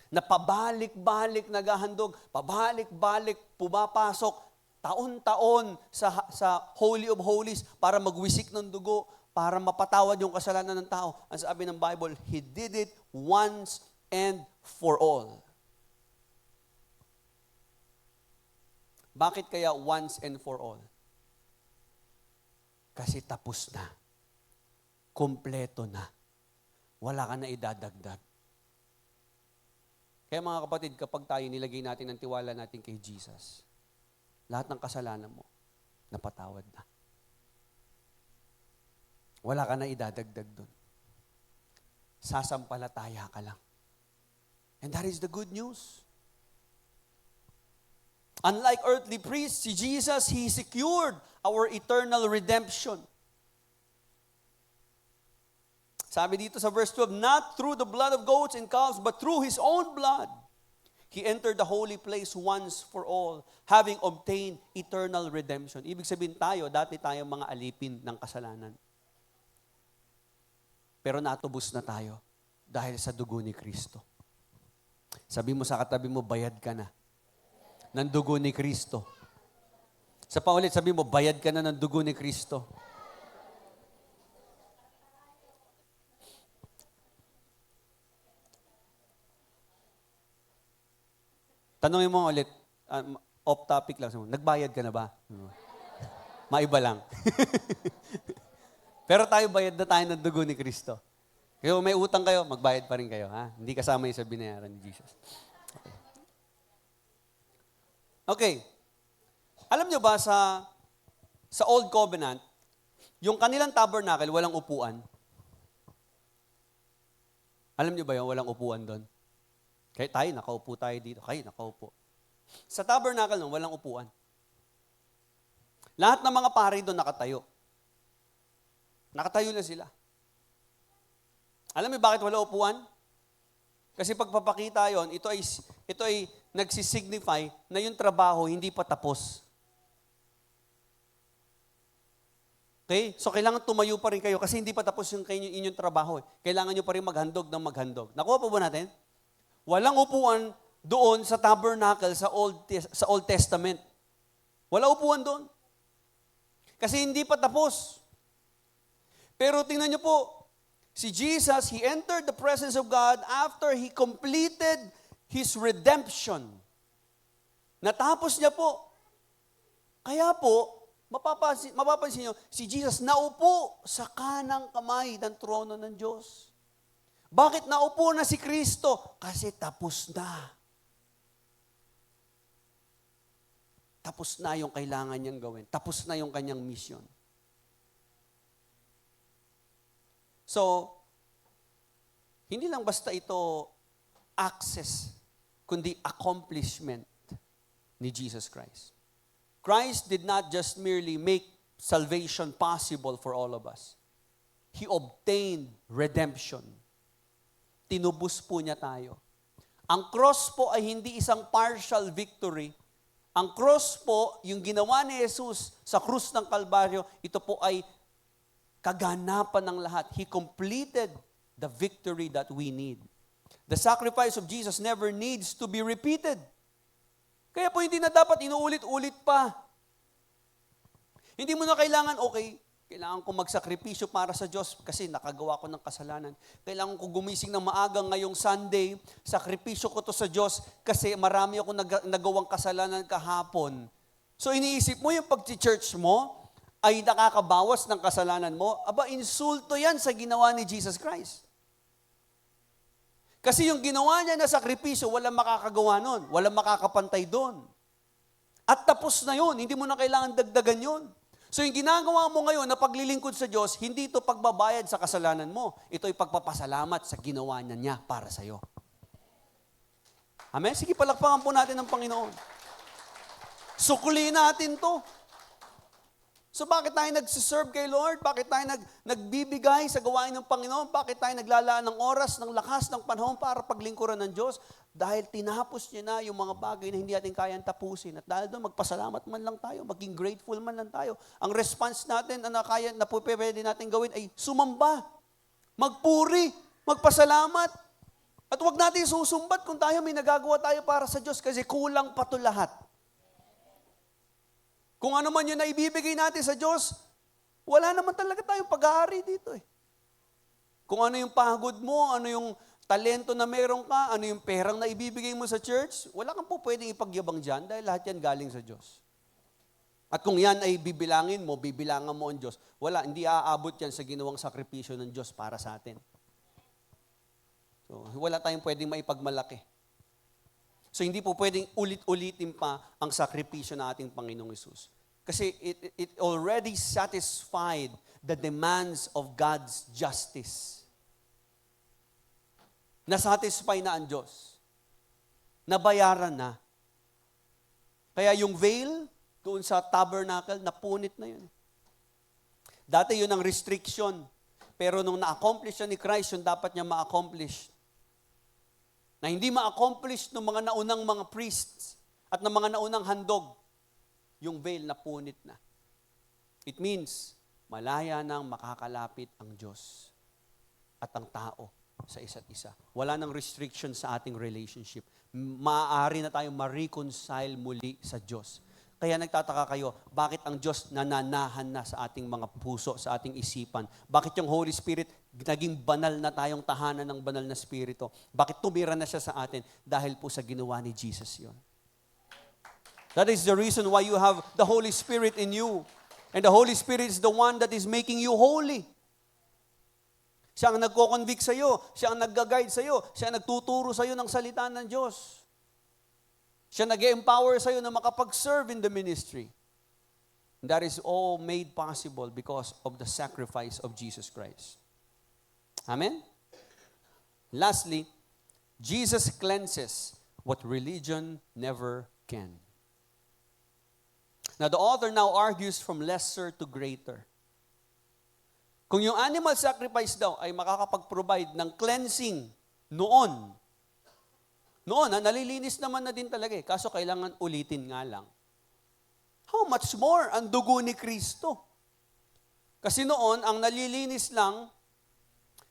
na pabalik-balik naghahandog, pabalik-balik pumapasok, taon-taon sa Holy of Holies para magwisik ng dugo, para mapatawad yung kasalanan ng tao. Ang sabi ng Bible, He did it once and for all. Bakit kaya once and for all? Kasi tapos na. Kompleto na. Wala ka na idadagdag. Kaya mga kapatid, kapag tayo nilagay natin ang tiwala natin kay Jesus, lahat ng kasalanan mo, napatawad na. Wala ka na idadagdag dun. Sasampalataya ka lang. And that is the good news. Unlike earthly priests, si Jesus, He secured our eternal redemption. Sabi dito sa verse 12, not through the blood of goats and calves, but through His own blood. He entered the holy place once for all, having obtained eternal redemption. Ibig sabihin tayo, dati tayong mga alipin ng kasalanan. Pero natubos na tayo dahil sa dugo ni Kristo. Sabi mo sa katabi mo, bayad ka na ng dugo ni Kristo. Sa paulit, sabi mo, bayad ka na ng dugo ni Kristo. Tanungin mo ulit, off topic lang. Nagbayad ka na ba? Maiba lang. Pero tayo bayad na tayo ng dugo ni Kristo. Kaya kung may utang kayo, magbayad pa rin kayo. Ha? Hindi kasama yung sa binayaran ni Jesus. Okay. Alam nyo ba sa Old Covenant, yung kanilang tabernacle, walang upuan? Alam nyo ba yun, walang upuan doon? Kaya tayo, nakaupo tayo dito. Kayo, nakaupo. Sa tabernacle nun, walang upuan. Lahat ng mga pari doon nakatayo. Nakatayo na sila. Alam mo bakit wala upuan? Kasi pagpapakita yon, ito ay nagsisignify na yung trabaho hindi pa tapos. Okay? So kailangan tumayo pa rin kayo kasi hindi pa tapos yung inyong trabaho. Kailangan nyo pa rin maghandog ng maghandog. Nakuha pa ba natin? Walang upuan doon sa tabernacle sa Old Testament. Wala upuan doon. Kasi hindi pa tapos. Pero tingnan niyo po, si Jesus, He entered the presence of God after He completed His redemption. Natapos niya po. Kaya po, mapapansin niyo, si Jesus naupo sa kanang kamay ng trono ng Diyos. Bakit naupo na si Kristo? Kasi tapos na. Tapos na yung kailangan niyang gawin. Tapos na yung kanyang mission. So, hindi lang basta ito access, kundi accomplishment ni Jesus Christ. Christ did not just merely make salvation possible for all of us. He obtained redemption. Tinubos po niya tayo. Ang cross po ay hindi isang partial victory. Ang cross po, yung ginawa ni Jesus sa krus ng Kalbaryo, ito po ay kaganapan ng lahat. He completed the victory that we need. The sacrifice of Jesus never needs to be repeated. Kaya po hindi na dapat inuulit-ulit pa. Hindi mo na kailangan, kailangan ko magsakripisyo para sa Diyos kasi nakagawa ko ng kasalanan. Kailangan ko gumising ng maaga ngayong Sunday, sakripisyo ko to sa Diyos kasi marami akong nagawang kasalanan kahapon. So iniisip mo yung pag-church mo ay nakakabawas ng kasalanan mo, insulto yan sa ginawa ni Jesus Christ. Kasi yung ginawa niya na sakripisyo, walang makakagawa nun, walang makakapantay doon. At tapos na yun, hindi mo na kailangan dagdagan yun. So yung ginagawa mo ngayon na paglilingkod sa Diyos, hindi ito pagbabayad sa kasalanan mo. Ito ay pagpapasalamat sa ginawa niya para sa'yo. Amen? Sige, palakpakan po natin ang Panginoon. Sukli natin to. So bakit tayo nagsiserve kay Lord? Bakit tayo nagbibigay sa gawain ng Panginoon? Bakit tayo naglalaan ng oras, ng lakas, ng panahon para paglingkuran ng Diyos? Dahil tinapos niya na yung mga bagay na hindi natin kayang tapusin. At dahil doon, magpasalamat man lang tayo, maging grateful man lang tayo. Ang response natin na pwede natin gawin ay sumamba, magpuri, magpasalamat. At huwag natin susumbat kung tayo may nagagawa tayo para sa Diyos kasi kulang pa to lahat. Kung ano man yun na ibibigay natin sa Diyos, wala naman talaga tayong pag-aari dito eh. Kung ano yung pagod mo, ano yung talento na meron ka, ano yung perang na ibibigay mo sa church, wala kang po pwedeng ipagyabang dyan dahil lahat yan galing sa Diyos. At kung yan ay bibilangan mo ang Diyos, wala, hindi aabot yan sa ginawang sakripisyo ng Diyos para sa atin. So, wala tayong pwedeng maipagmalaki. So, hindi po pwedeng ulit-ulitin pa ang sakripisyo ng ating Panginoong Hesus. Kasi it already satisfied the demands of God's justice. Nasatisfy na ang Diyos. Nabayaran na. Kaya yung veil doon sa tabernacle, napunit na yun. Dati yun ang restriction. Pero nung na-accomplish ni Christ, yun dapat niya ma-accomplish. Na hindi ma-accomplish ng mga naunang mga priests at ng mga naunang handog, yung veil napunit na. It means, malaya nang makakalapit ang Diyos at ang tao sa isa't isa. Wala nang restriction sa ating relationship. Maaari na tayong ma-reconcile muli sa Diyos. Kaya nagtataka kayo, bakit ang Diyos nananahan na sa ating mga puso, sa ating isipan? Bakit yung Holy Spirit naging banal na tayong tahanan ng banal na Spirito? Bakit tumira na siya sa atin? Dahil po sa ginawa ni Jesus yon. That is the reason why you have the Holy Spirit in you. And the Holy Spirit is the one that is making you holy. Siya ang nagko-convict sa iyo, siya ang nagga-guide sa iyo, siya ang nagtuturo sa iyo ng salita ng Diyos. Siya nag-empower sa iyo na makapag-serve in the ministry. And that is all made possible because of the sacrifice of Jesus Christ. Amen? Lastly, Jesus cleanses what religion never can. Now, the author now argues from lesser to greater. Kung yung animal sacrifice daw ay makakapag-provide ng cleansing noon, nalilinis naman na din talaga eh. Kaso kailangan ulitin nga lang. How much more ang dugo ni Kristo? Kasi noon, ang nalilinis lang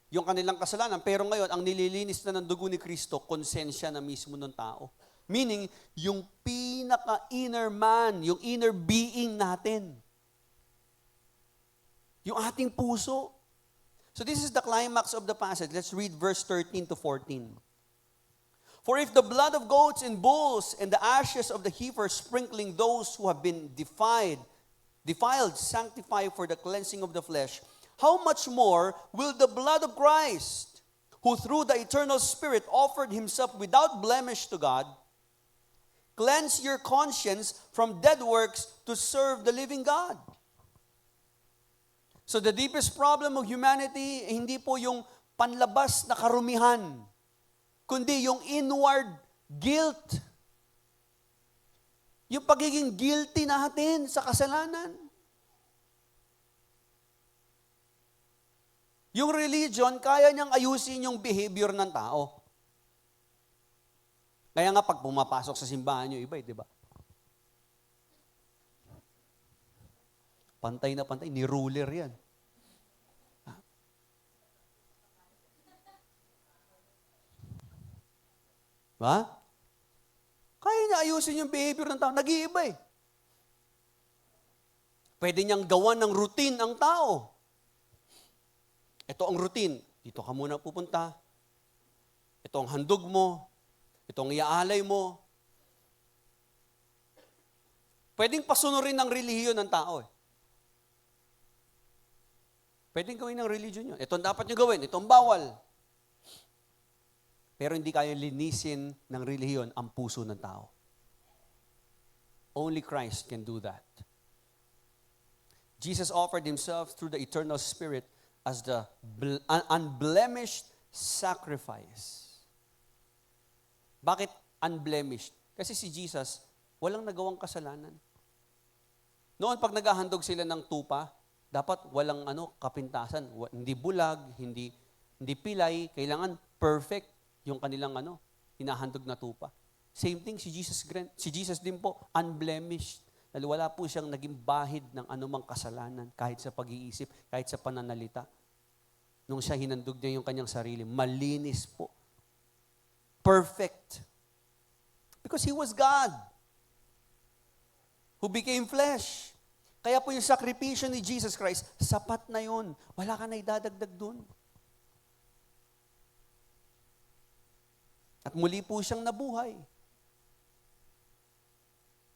yung kanilang kasalanan. Pero ngayon, ang nililinis na ng dugo ni Kristo, konsensya na mismo ng tao. Meaning, yung pinaka-inner man, yung inner being natin. Yung ating puso. So this is the climax of the passage. Let's read verse 13 to 14. For if the blood of goats and bulls and the ashes of the heifer sprinkling those who have been defiled, sanctify for the cleansing of the flesh, how much more will the blood of Christ, who through the eternal Spirit offered himself without blemish to God, cleanse your conscience from dead works to serve the living God? So the deepest problem of humanity, hindi po yung panlabas na karumihan, kundi yung inward guilt. Yung pagiging guilty natin sa kasalanan. Yung religion, kaya niyang ayusin yung behavior ng tao. Kaya nga pag pumapasok sa simbahan yung iba, di ba? Pantay na pantay, ni ruler yan. Ba? Kaya niya ayusin yung behavior ng tao. Nag-iiba eh. Pwede niyang gawan ng routine ang tao. Ito ang routine. Dito ka muna pupunta. Ito ang handog mo. Ito ang iaalay mo. Pwedeng pasunurin ng relihiyon ng tao eh. Pwedeng gawin ng religion yun. Ito ang dapat niyo gawin. Ito ang bawal. Pero hindi kaya linisin ng relihiyon ang puso ng tao. Only Christ can do that. Jesus offered himself through the eternal Spirit as the unblemished sacrifice. Bakit unblemished? Kasi si Jesus, walang nagawang kasalanan. Noon pag naghahandog sila ng tupa, dapat walang kapintasan, hindi bulag, hindi pilay, kailangan perfect yung kanilang hinahandog na tupa. Same thing si Jesus din po, unblemished. Dahil wala po siyang naging bahid ng anumang kasalanan, kahit sa pag-iisip, kahit sa pananalita. Nung siya hinandog niya yung kanyang sarili, malinis po. Perfect. Because He was God who became flesh. Kaya po yung sakripisyo ni Jesus Christ, sapat na yun. Wala ka na idadagdag dun. At muli po siyang nabuhay.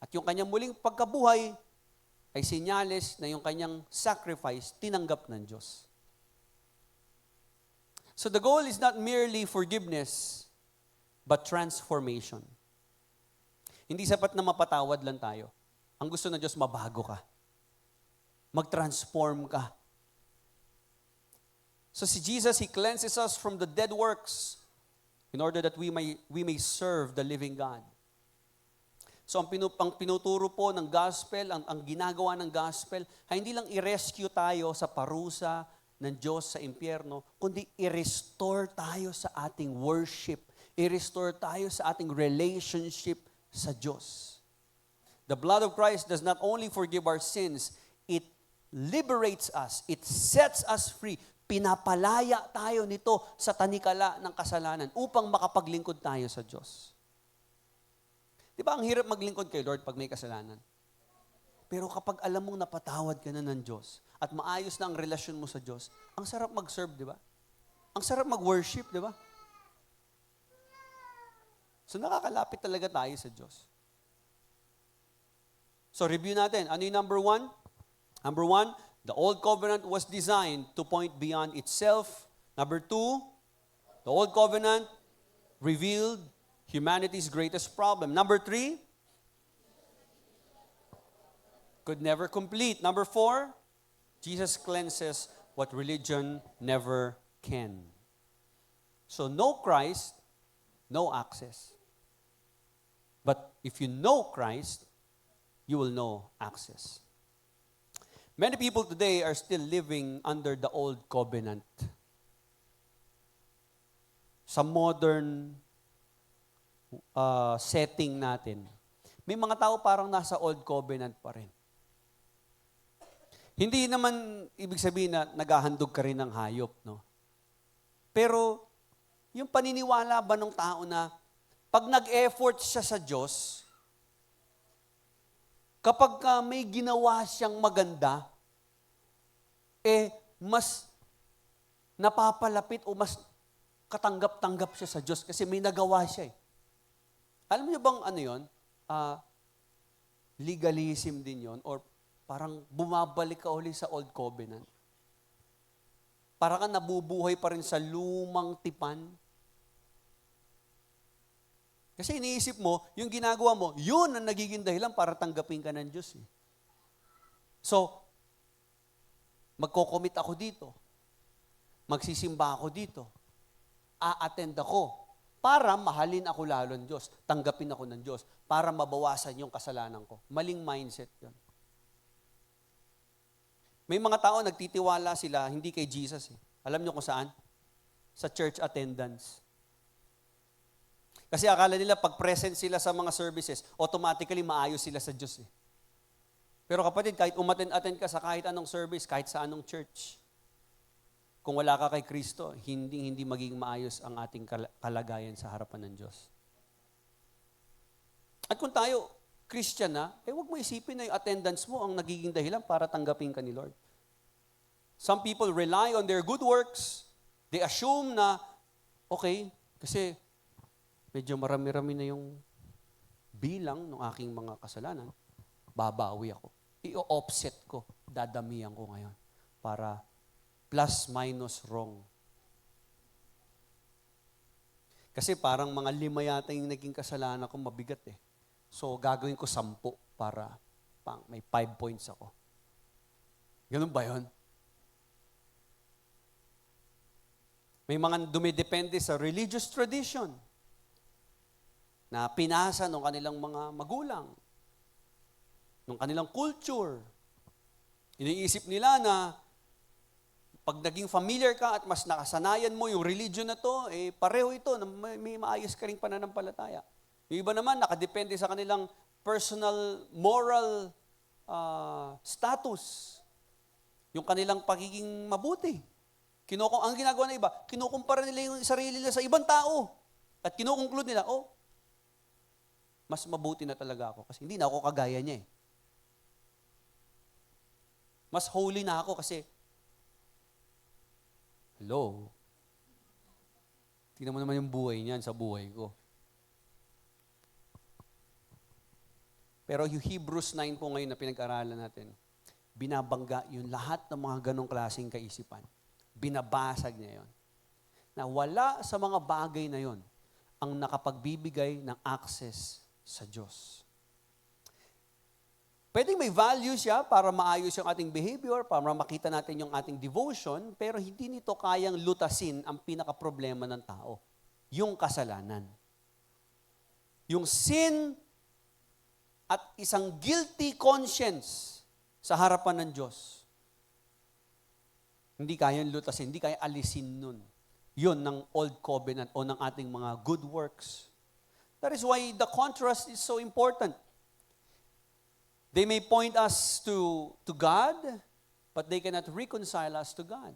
At yung kanyang muling pagkabuhay ay sinyales na yung kanyang sacrifice tinanggap ng Diyos. So the goal is not merely forgiveness, but transformation. Hindi sapat na mapatawad lang tayo. Ang gusto ng Diyos, mabago ka. Mag-transform ka. So si Jesus, He cleanses us from the dead works in order that we may serve the living God. So ang pinuturo po ng gospel, ang ginagawa ng gospel, ay hindi lang i-rescue tayo sa parusa ng Diyos sa impyerno, kundi i-restore tayo sa ating worship, i-restore tayo sa ating relationship sa Diyos. The blood of Christ does not only forgive our sins, it liberates us, it sets us free. Pinapalaya tayo nito sa tanikala ng kasalanan upang makapaglingkod tayo sa Diyos. Di ba ang hirap maglingkod kay Lord pag may kasalanan? Pero kapag alam mong napatawad ka na ng Diyos at maayos na ang relasyon mo sa Diyos, ang sarap mag-serve, di ba? Ang sarap mag-worship, di ba? So nakakalapit talaga tayo sa Diyos. So review natin. Ano yung number one? Number one, the old covenant was designed to point beyond itself. Number two, the old covenant revealed humanity's greatest problem. Number three, could never complete. Number four, Jesus cleanses what religion never can. So no Christ, no access. But if you know Christ, you will know access. Many people today are still living under the old covenant. Sa modern setting natin, may mga tao parang nasa old covenant pa rin. Hindi naman ibig sabihin na naghahandog ka rin ng hayop, no? Pero yung paniniwala ba ng tao na pag nag-effort siya sa Diyos, kapag may ginawa siyang maganda, mas napapalapit o mas katanggap-tanggap siya sa Diyos kasi may nagawa siya eh. Alam niyo bang yun? Legalism din yon or parang bumabalik ka uli sa old covenant. Para ka nabubuhay pa rin sa lumang tipan. Kasi iniisip mo, yung ginagawa mo, yun ang nagiging dahilan para tanggapin ka ng Diyos. Eh. So, magko-commit ako dito. Magsisimba ako dito. A-attend ako para mahalin ako lalo ng Diyos. Tanggapin ako ng Diyos para mabawasan yung kasalanan ko. Maling mindset yun. May mga tao nagtitiwala sila hindi kay Jesus. Eh. Alam niyo kung saan? Sa church attendance. Kasi akala nila pag present sila sa mga services, automatically maayos sila sa Diyos. Eh. Pero kapatid, kahit umattend ka sa kahit anong service, kahit sa anong church, kung wala ka kay Kristo, hindi magiging maayos ang ating kalagayan sa harapan ng Diyos. At kung tayo, Christian na, huwag mo isipin na yung attendance mo ang nagiging dahilan para tanggapin ka ni Lord. Some people rely on their good works. They assume na, okay, kasi medyo marami-rami na yung bilang ng aking mga kasalanan, babawi ako. I-offset ko, dadamihan ko ngayon para plus minus wrong. Kasi parang mga 5 yata yung naging kasalanan ko mabigat eh. So gagawin ko 10 para may 5 points ako. Ganun ba yun? May mga dumidepende sa religious tradition na pinasa ng kanilang mga magulang, ng kanilang culture. Iniisip nila na pag naging familiar ka at mas nakasanayan mo yung religion na to, pareho ito, may maayos ka ring pananampalataya. Yung iba naman, nakadepende sa kanilang personal, moral status. Yung kanilang pagiging mabuti. Ang ginagawa ng iba, kinukumpara nila yung sarili nila sa ibang tao. At kinukonclude nila, mas mabuti na talaga ako kasi hindi na ako kagaya niya eh. Mas holy na ako kasi, hello, tingnan mo naman yung buhay niyan sa buhay ko. Pero yung Hebrews 9 po ngayon na pinag-aralan natin, binabangga yung lahat ng mga ganong klaseng kaisipan. Binabasag niya yon. Na wala sa mga bagay na yon ang nakapagbibigay ng access sa Diyos. Pwedeng may value siya para maayos yung ating behavior, para makita natin yung ating devotion, pero hindi nito kayang lutasin ang pinaka-problema ng tao, yung kasalanan. Yung sin at isang guilty conscience sa harapan ng Diyos. Hindi kayang lutasin, hindi kayang alisin nun. Yun ng Old Covenant o ng ating mga good works. That is why the contrast is so important. They may point us to God, but they cannot reconcile us to God.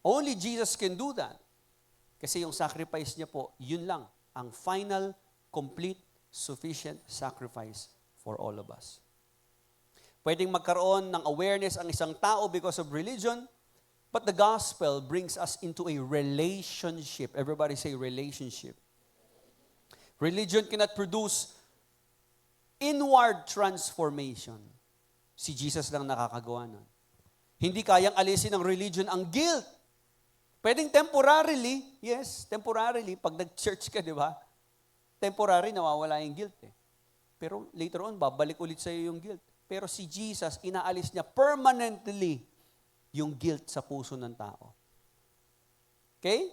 Only Jesus can do that. Kasi yung sacrifice niya po, yun lang, ang final, complete, sufficient sacrifice for all of us. Pwedeng magkaroon ng awareness ang isang tao because of religion, but the gospel brings us into a relationship. Everybody say relationship. Religion cannot produce inward transformation. Si Jesus lang nakakagawa nun. Hindi kayang alisin ng religion ang guilt. Pwedeng temporarily, yes, temporarily, pag nag-church ka, di ba? Temporary, nawawala yung guilt eh. Pero later on, babalik ulit sa'yo yung guilt. Pero si Jesus, inaalis niya permanently yung guilt sa puso ng tao. Okay?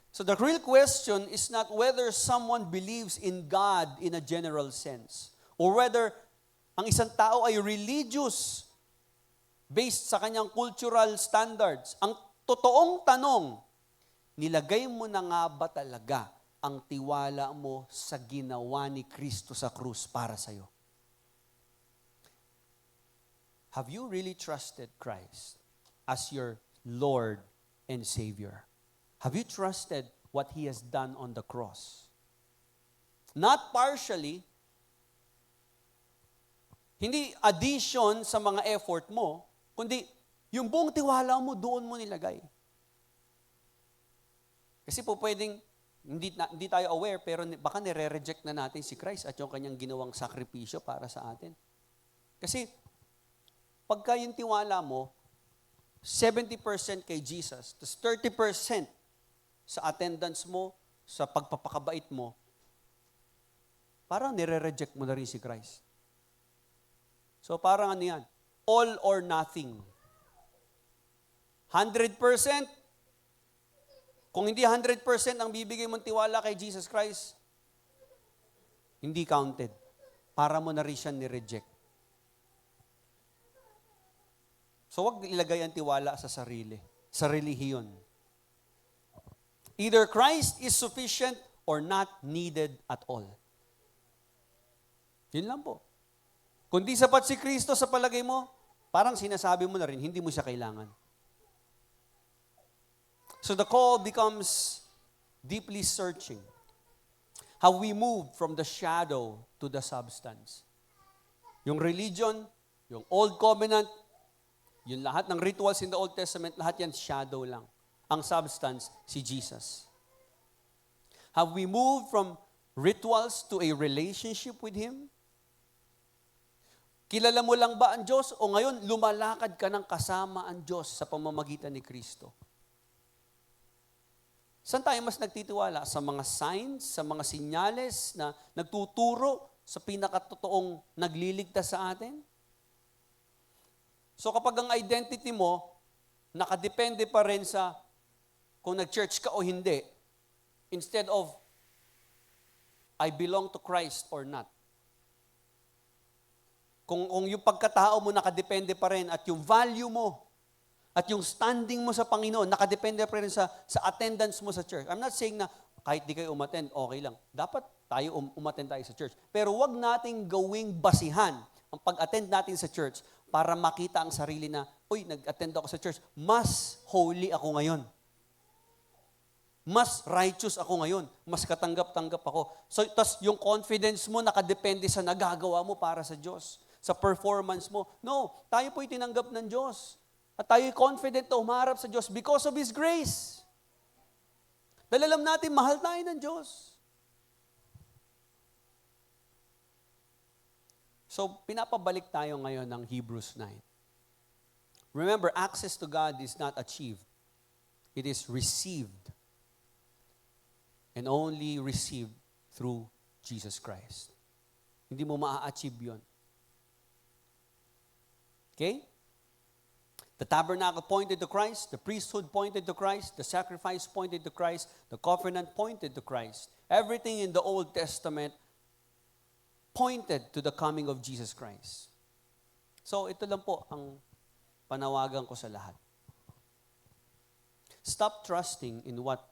So the real question is not whether someone believes in God in a general sense, or whether ang isang tao ay religious based sa kanyang cultural standards. Ang totoong tanong, nilagay mo na nga ba talaga ang tiwala mo sa ginawa ni Kristo sa krus para sa'yo? Have you really trusted Christ as your Lord and Savior? Have you trusted what He has done on the cross? Not partially, hindi addition sa mga effort mo, kundi yung buong tiwala mo, doon mo nilagay. Kasi po pwedeng, hindi tayo aware, pero baka nire-reject na natin si Christ at yung kanyang ginawang sakripisyo para sa atin. Kasi, pagka yung tiwala mo, 70% kay Jesus, tapos 30% sa attendance mo, sa pagpapakabait mo, parang nire-reject mo na rin si Christ. So parang ano yan? All or nothing. 100%, kung hindi 100% ang bibigay mong tiwala kay Jesus Christ, hindi counted. Para mo na rin siya ni-reject. So wag ilagay ang tiwala sa sarili, sa relihiyon. Either Christ is sufficient or not needed at all. Yun lang po. Kung di sapat si Kristo sa palagay mo, parang sinasabi mo na rin, hindi mo siya kailangan. So the call becomes deeply searching. How we move from the shadow to the substance. Yung religion, yung Old Covenant, yung lahat ng rituals in the Old Testament, lahat yan shadow lang. Ang substance, si Jesus. Have we moved from rituals to a relationship with Him? Kilala mo lang ba ang Diyos o ngayon lumalakad ka ng kasama ang Diyos sa pamamagitan ni Kristo? Saan tayo mas nagtitiwala? Sa mga signs, sa mga sinyales na nagtuturo sa pinakatotoong nagliligtas sa atin? So kapag ang identity mo, nakadepende pa rin sa kung nag-church ka o hindi, instead of, I belong to Christ or not. Kung yung pagkatao mo nakadepende pa rin at yung value mo at yung standing mo sa Panginoon, nakadepende pa rin sa attendance mo sa church. I'm not saying na kahit di kayo umattend, okay lang. Dapat tayo umattend tayo sa church. Pero wag nating gawing basihan ang pag-attend natin sa church para makita ang sarili na, uy, nag-attend ako sa church. Mas holy ako ngayon. Mas righteous ako ngayon. Mas katanggap-tanggap ako. So, tas yung confidence mo nakadepende sa nagagawa mo para sa Diyos. Sa performance mo. No, tayo po'y tinanggap ng Diyos. At tayo'y confident na umarap sa Diyos because of His grace. Dahil alam natin, mahal tayo ng Diyos. So, pinapabalik tayo ngayon ng Hebrews 9. Remember, access to God is not achieved. It is received. And only received through Jesus Christ. Hindi mo maa-achieve yun. Okay? The tabernacle pointed to Christ, the priesthood pointed to Christ, the sacrifice pointed to Christ, the covenant pointed to Christ. Everything in the Old Testament pointed to the coming of Jesus Christ. So ito lang po ang panawagan ko sa lahat. Stop trusting in what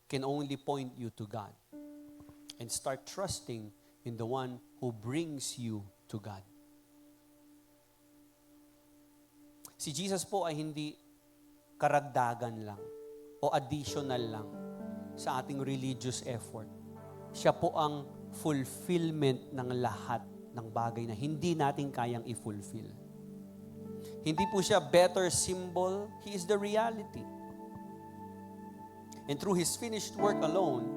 can only point you to God and start trusting in the one who brings you to God. Si Jesus po ay hindi karagdagan lang o additional lang sa ating religious effort. Siya po ang fulfillment ng lahat ng bagay na hindi natin kayang i-fulfill. Hindi po siya better symbol, He is the reality. And through His finished work alone,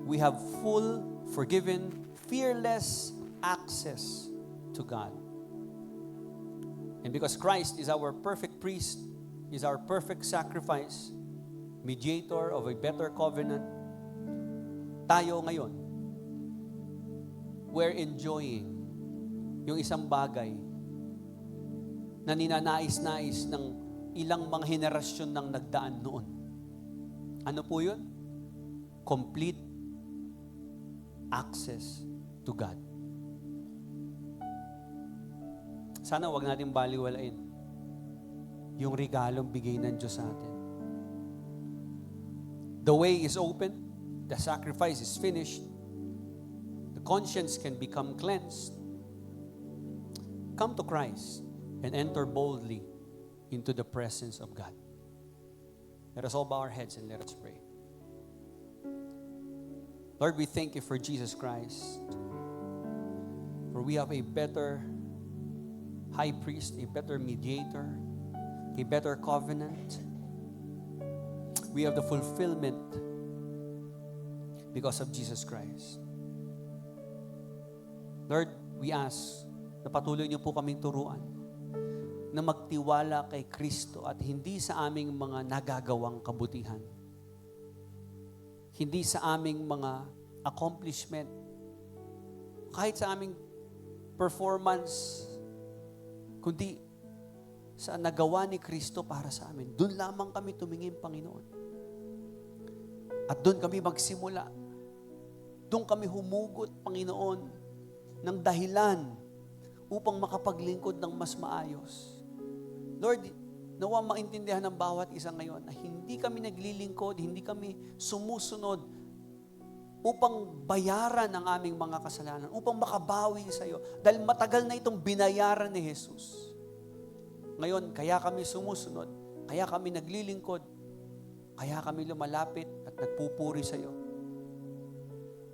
we have full, forgiven, fearless access to God. And because Christ is our perfect priest, is our perfect sacrifice, mediator of a better covenant, tayo ngayon, we're enjoying yung isang bagay na ninanais-nais ng ilang mga henerasyon ng nagdaan noon. Ano po yun? Complete access to God. Sana wag natin baliwalain yung regalong bigay ng Diyos sa atin. The way is open, the sacrifice is finished, the conscience can become cleansed. Come to Christ and enter boldly into the presence of God. Let us all bow our heads and let us pray. Lord, we thank you for Jesus Christ. For we have a better high priest, a better mediator, a better covenant. We have the fulfillment because of Jesus Christ. Lord, we ask na patuloy niyo po kaming turuan na magtiwala kay Kristo at hindi sa aming mga nagagawang kabutihan. Hindi sa aming mga accomplishment. Kahit sa aming performance, kundi sa nagawa ni Kristo para sa amin. Doon lamang kami tumingin, Panginoon. At doon kami magsimula. Doon kami humugot, Panginoon, ng dahilan upang makapaglingkod ng mas maayos. Lord, nawa maintindihan ng bawat isa ngayon na hindi kami naglilingkod, hindi kami sumusunod upang bayaran ang aming mga kasalanan, upang makabawi sa iyo. Dahil matagal na itong binayaran ni Jesus. Ngayon, kaya kami sumusunod, kaya kami naglilingkod, kaya kami lumalapit at nagpupuri sa iyo.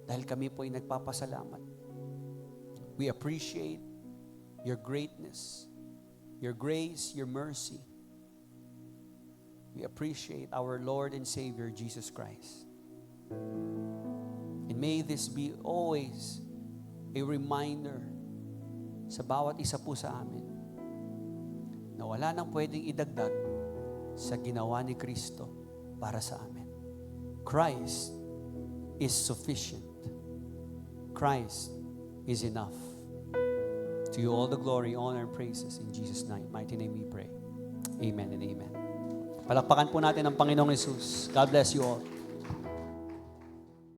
Dahil kami po ay nagpapasalamat. We appreciate your greatness, your grace, your mercy. We appreciate our Lord and Savior, Jesus Christ. And may this be always a reminder sa bawat isa po sa amin na wala nang pwedeng idagdag sa ginawa ni Kristo para sa amin. Christ is sufficient. Christ is enough. To you all the glory, honor, and praises. In Jesus' mighty name we pray. Amen and amen. Palakpakan po natin ang Panginoong Jesus. God bless you all.